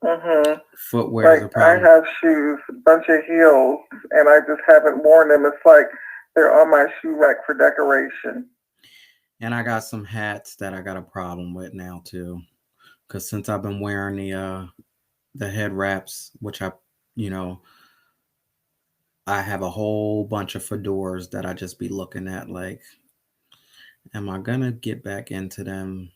Mhm. Footwear is Like a I problem. have shoes, a bunch of heels, and I just haven't worn them. It's like they're on my shoe rack for decoration. And I got some hats that I got a problem with now too. Because since I've been wearing the head wraps, which you know, I have a whole bunch of fedoras that I just be looking at like, am I gonna get back into them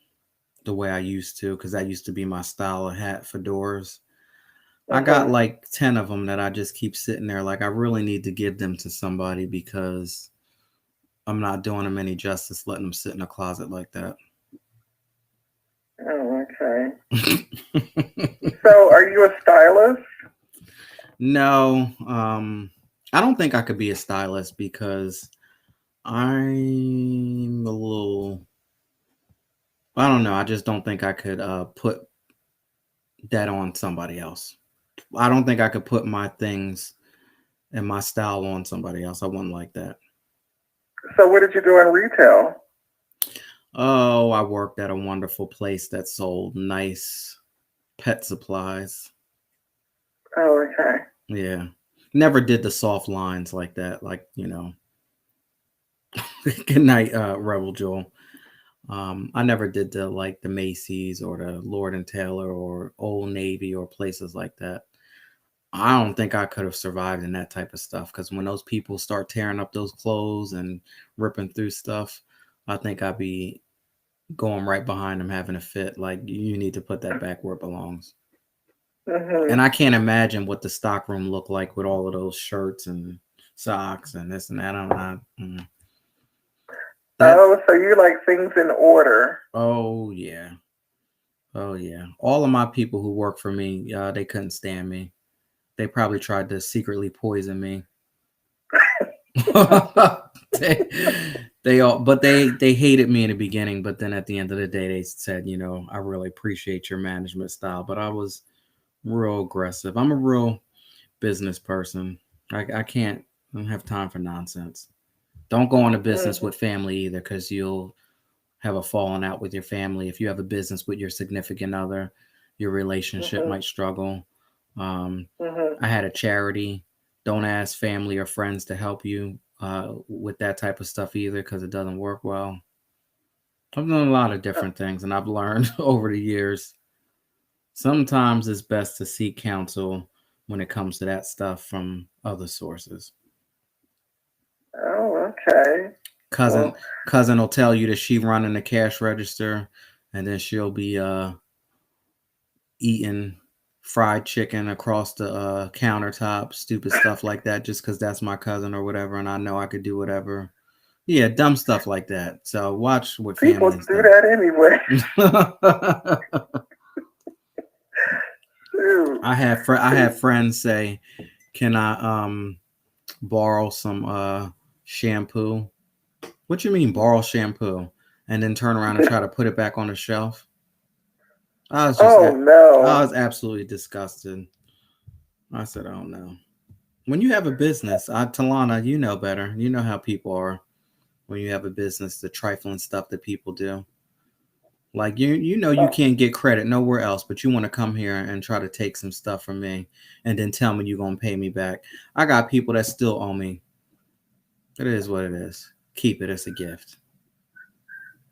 the way I used to? Because that used to be my style of hat, fedoras. I got Mhm. like 10 of them that I just keep sitting there. Like, I really need to give them to somebody because I'm not doing them any justice letting them sit in a closet like that. Oh, okay. So, are you a stylist? No, I don't think I could be a stylist because I'm a little, I don't know. I just don't think I could put that on somebody else. I don't think I could put my things and my style on somebody else. I wouldn't like that. So, what did you do in retail? Oh, I worked at a wonderful place that sold nice pet supplies. Oh, okay. Yeah. Never did the soft lines like that. Like, good night, Rebel Joel. I never did the Macy's or the Lord and Taylor or Old Navy or places like that. I don't think I could have survived in that type of stuff because when those people start tearing up those clothes and ripping through stuff, I think I'd be going right behind them having a fit. Like, you need to put that back where it belongs. And Mhm. I can't imagine what the stock room looked like with all of those shirts and socks and this and that. I'm not that. Oh, so you like things in order? Oh yeah, oh yeah. All of my people who work for me, they couldn't stand me. They probably tried to secretly poison me. they, they all, but they hated me in the beginning. But then at the end of the day, they said, I really appreciate your management style. But I was real aggressive. I'm a real business person. I can't. I don't have time for nonsense. Don't go into business Mhm. with family either, because you'll have a falling out with your family. If you have a business with your significant other, your relationship Mhm. might struggle. Um, Mhm. I had a charity. Don't ask family or friends to help you with that type of stuff either, because it doesn't work well. I've done a lot of different things, and I've learned over the years. Sometimes it's best to seek counsel when it comes to that stuff from other sources. Oh, okay. Cousin Well, cousin will tell you that she running the cash register, and then she'll be eating fried chicken across the countertop, stupid stuff like that, just because that's my cousin or whatever, and I know I could do whatever. Yeah, dumb stuff like that. So watch what People family and do stuff. that anyway. Dude. I have friends say, "Can I borrow some shampoo?" What you mean borrow shampoo? And then turn around and try to put it back on the shelf. I was Oh I no. was absolutely disgusted. I said, "Oh no." When you have a business, Talana, you know better. You know how people are when you have a business, the trifling stuff that people do. Like you know you can't get credit nowhere else, but you want to come here and try to take some stuff from me and then tell me you're gonna pay me back. I got people that still owe me. It is what it is. Keep it as a gift.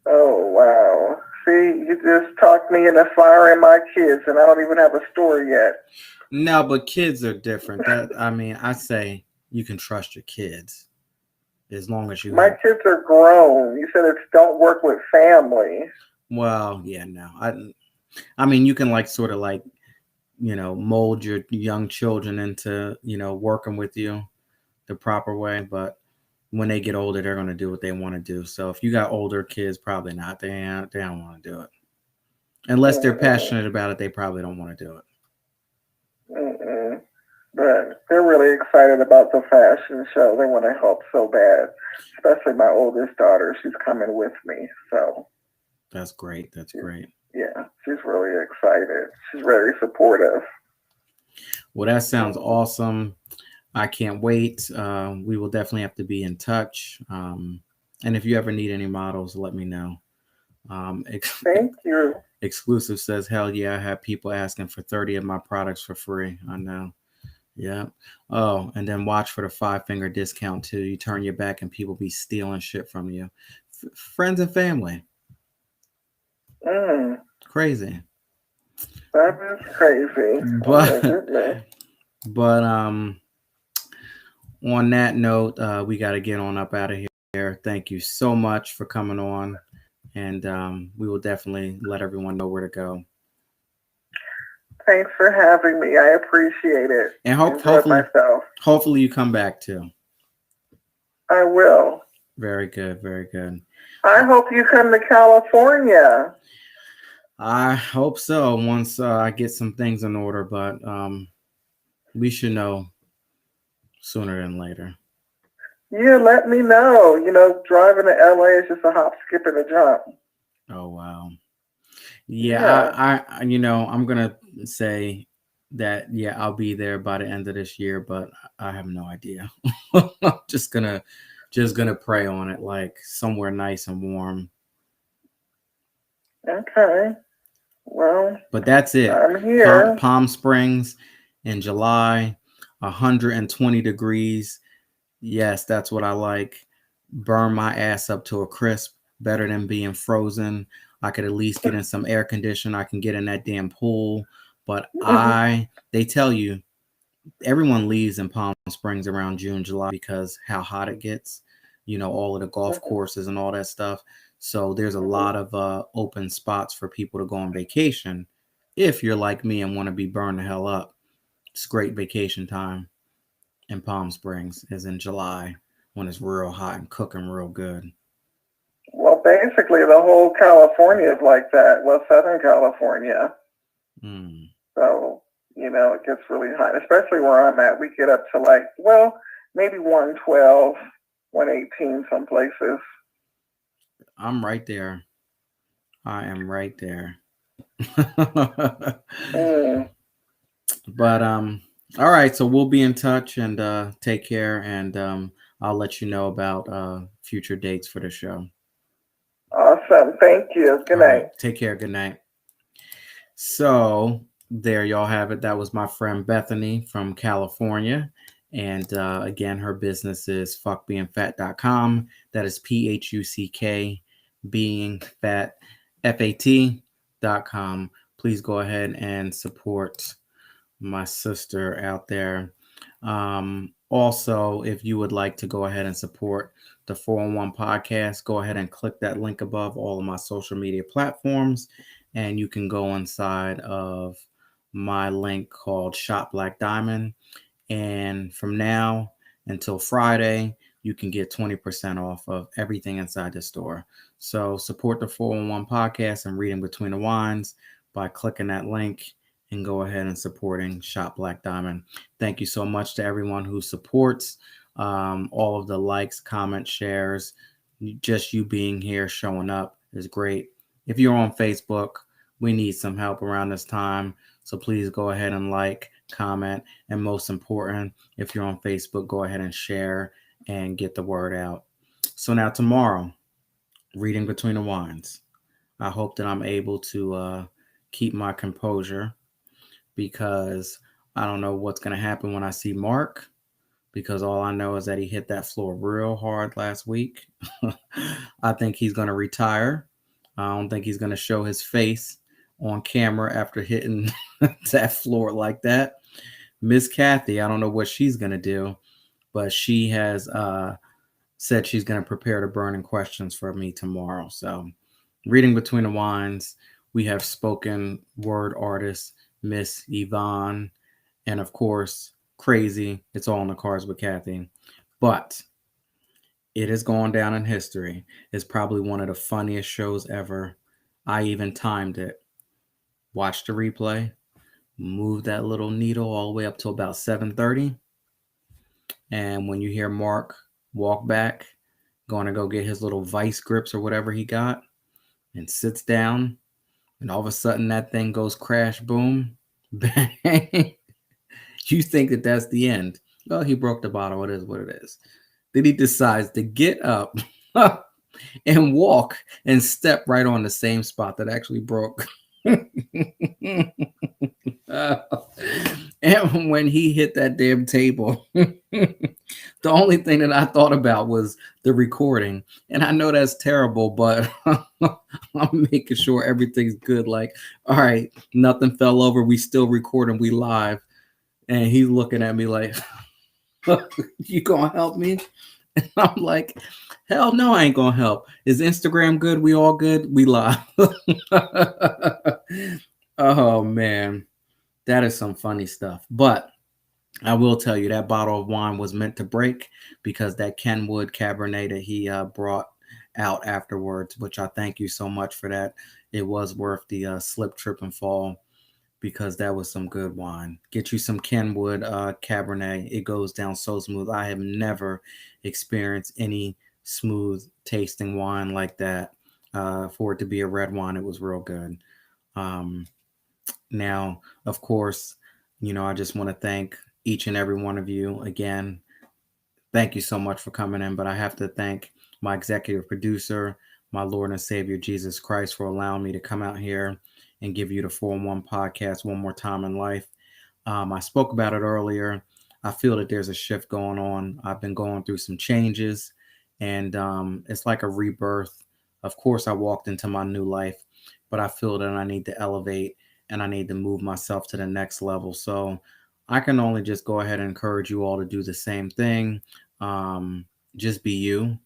Oh wow. See, you just talked me into firing my kids, and I don't even have a story yet. No, but kids are different. I say you can trust your kids as long as you My have. kids are grown. You said it's don't work with family. Well, yeah, no. I mean, you can sort of mold your young children into working with you the proper way, but when they get older, they're going to do what they want to do. So if you got older kids, probably not. They don't want to do it unless they're passionate about it. They probably don't want to do it. But they're really excited about the fashion show. They want to help so bad, especially my oldest daughter. She's coming with me, so that's great. That's great. Yeah, she's really excited. She's very supportive. Well, that sounds awesome. I can't wait. We will definitely have to be in touch. And if you ever need any models, let me know. Thank you. Exclusive says, hell yeah, I have people asking for 30 of my products for free. I know. Yeah. Oh, and then watch for the 5-finger discount too. You turn your back and people be stealing shit from you. Friends and family. Crazy. That is crazy. But on that note, we got to get on up out of here. Thank you so much for coming on, and we will definitely let everyone know where to go. Thanks for having me. I appreciate it. And hopefully you come back too. I will. Very good. Very good. I hope you come to California. I hope so once I get some things in order, but we should know sooner than later. Yeah, let me know. Driving to LA is just a hop, skip, and a jump. Oh, wow. Yeah. I'm going to say that, I'll be there by the end of this year, but I have no idea. I'm just gonna pray on it, like somewhere nice and warm. Okay. Well, but that's it. I'm here. Palm Springs in July, 120 degrees. Yes, that's what I like. Burn my ass up to a crisp. Better than being frozen. I could at least get in some air conditioning. I can get in that damn pool. But they tell you, everyone leaves in Palm Springs around June, July because how hot it gets. All of the golf courses and all that stuff. So there's a lot of open spots for people to go on vacation. If you're like me and want to be burned the hell up, it's great vacation time in Palm Springs is in July when it's real hot and cooking real good. Well, basically the whole California is like that. Well, Southern California. So, it gets really hot, especially where I'm at. We get up to maybe 112, 118 some places. I'm right there. I am right there. But all right, so we'll be in touch and take care, and I'll let you know about future dates for the show. Awesome. Thank you. Good night. Right. Take care. Good night. So there y'all have it. That was my friend Bethany from California. And again, her business is fuckbeingfat.com. That is PHUCK being fat, FAT.com. Please go ahead and support my sister out there. Also, if you would like to go ahead and support the 411 podcast, go ahead and click that link above all of my social media platforms, and you can go inside of my link called Shop Black Diamond. And from now until Friday, you can get 20% off of everything inside the store. So support the 411 podcast and Reading Between the Wines by clicking that link and go ahead and supporting Shop Black Diamond. Thank you so much to everyone who supports all of the likes, comments, shares. Just you being here, showing up is great. If you're on Facebook, we need some help around this time. So please go ahead and like, comment, and most important, if you're on Facebook, go ahead and share and get the word out. So now tomorrow, Reading Between the Wines. I hope that I'm able to keep my composure, because I don't know what's going to happen when I see Mark, because all I know is that he hit that floor real hard last week. I think he's going to retire. I don't think he's going to show his face on camera after hitting that floor like that. Miss Kathy, I don't know what she's going to do, but she has said she's going to prepare the burning questions for me tomorrow. So, Reading Between the Wines, we have spoken word artist Miss Yvonne, and of course, Crazy. It's all in the cards with Kathy. But it is going down in history. It's probably one of the funniest shows ever. I even timed it. Watch the replay. Move that little needle all the way up to about 7:30. And when you hear Mark walk back, going to go get his little vice grips or whatever he got, and sits down, and all of a sudden that thing goes crash, boom, bang. You think that that's the end. Well, he broke the bottle. It is what it is. Then he decides to get up and walk and step right on the same spot that actually broke. And when he hit that damn table, the only thing that I thought about was the recording. And I know that's terrible, but I'm making sure everything's good. Like, all right, nothing fell over. We still recording. We live. And he's looking at me like, you gonna help me? And I'm like, hell no, I ain't gonna help. Is Instagram good? We all good? We live. Oh man, that is some funny stuff. But I will tell you that bottle of wine was meant to break, because that Kenwood Cabernet that he brought out afterwards, which I thank you so much for that. It was worth the slip, trip, and fall, because that was some good wine. Get you some Kenwood Cabernet. It goes down so smooth. I have never experienced any smooth tasting wine like that. For it to be a red wine, it was real good. Now, of course, I just want to thank each and every one of you again. Thank you so much for coming in, but I have to thank my executive producer, my Lord and Savior, Jesus Christ, for allowing me to come out here and give you the 4-in-1 podcast one more time in life. I spoke about it earlier. I feel that there's a shift going on. I've been going through some changes, and it's like a rebirth. Of course, I walked into my new life, but I feel that I need to elevate and I need to move myself to the next level. So I can only just go ahead and encourage you all to do the same thing. Just be you.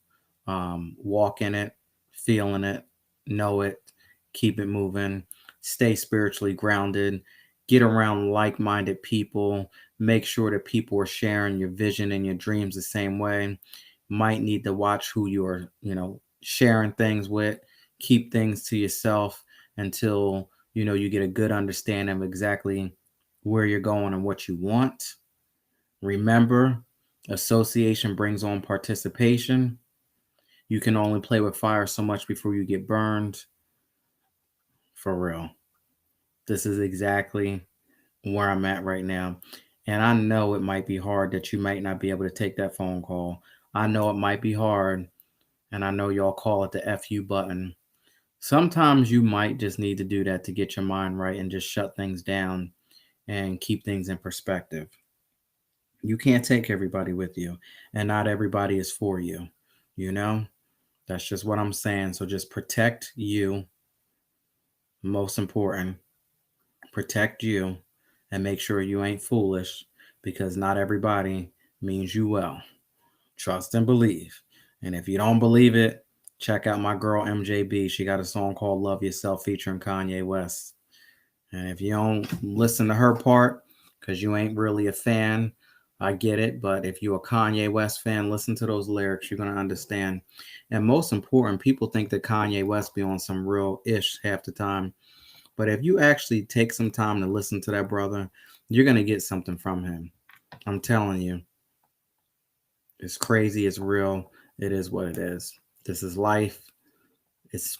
Walk in it, feeling it, know it, keep it moving, stay spiritually grounded, get around like-minded people, make sure that people are sharing your vision and your dreams the same way. Might need to watch who you are, sharing things with. Keep things to yourself until, you get a good understanding of exactly where you're going and what you want. Remember, association brings on participation. You can only play with fire so much before you get burned. For real. This is exactly where I'm at right now. And I know it might be hard that you might not be able to take that phone call. I know it might be hard. And I know y'all call it the FU button. Sometimes you might just need to do that to get your mind right and just shut things down and keep things in perspective. You can't take everybody with you, and not everybody is for you. That's just what I'm saying. So just protect you. Most important, protect you, and make sure you ain't foolish, because not everybody means you well. Trust and believe. And if you don't believe it, check out my girl MJB. She got a song called Love Yourself featuring Kanye West. And if you don't listen to her part because you ain't really a fan, I get it. But if you're a Kanye West fan, listen to those lyrics. You're going to understand. And most important, people think that Kanye West be on some real ish half the time. But if you actually take some time to listen to that brother, you're going to get something from him. I'm telling you. It's crazy. It's real. It is what it is. This is life. It's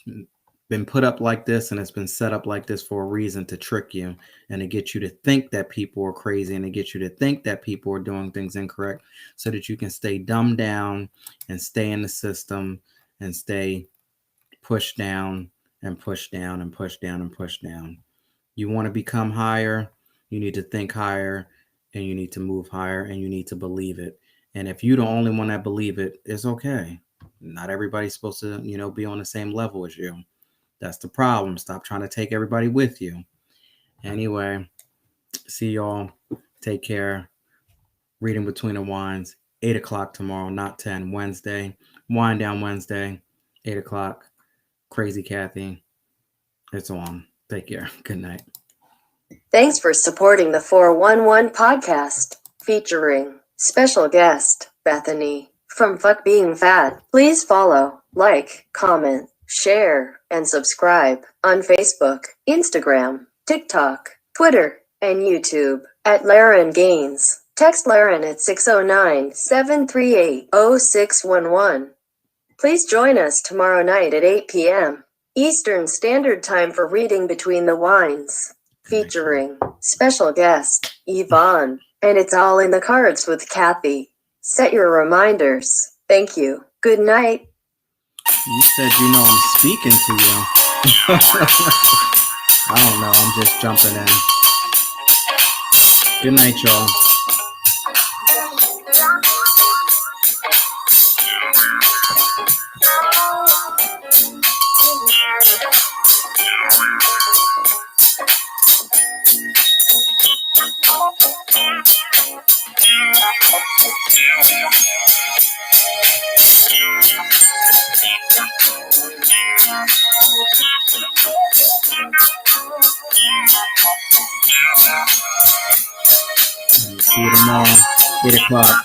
been put up like this, and it's been set up like this for a reason, to trick you and to get you to think that people are crazy, and to get you to think that people are doing things incorrect, so that you can stay dumbed down and stay in the system and stay pushed down and pushed down and pushed down and pushed down. You want to become higher, you need to think higher, and you need to move higher, and you need to believe it. And if you're the only one that believe it, it's okay. Not everybody's supposed to, be on the same level as you. That's the problem. Stop trying to take everybody with you. Anyway, see y'all. Take care. Reading Between the Wines, 8 o'clock tomorrow, not 10, Wednesday. Wind Down Wednesday, 8 o'clock. Crazy Kathy. It's on. Take care. Good night. Thanks for supporting the 411 podcast, featuring special guest, Bethany, from Fuck Being Fat. Please follow, like, comment, share, and subscribe on Facebook, Instagram, TikTok, Twitter, and YouTube at Laren Gaines. Text Laren at 609-738-0611. Please join us tomorrow night at 8 p.m. Eastern Standard Time for Reading Between the Wines, featuring special guest, Yvonne. And it's all in the cards with Kathy. Set your reminders. Thank you. Good night. You said I'm speaking to you. I don't know. I'm just jumping in. Good night, y'all. See you tomorrow, 8 o'clock.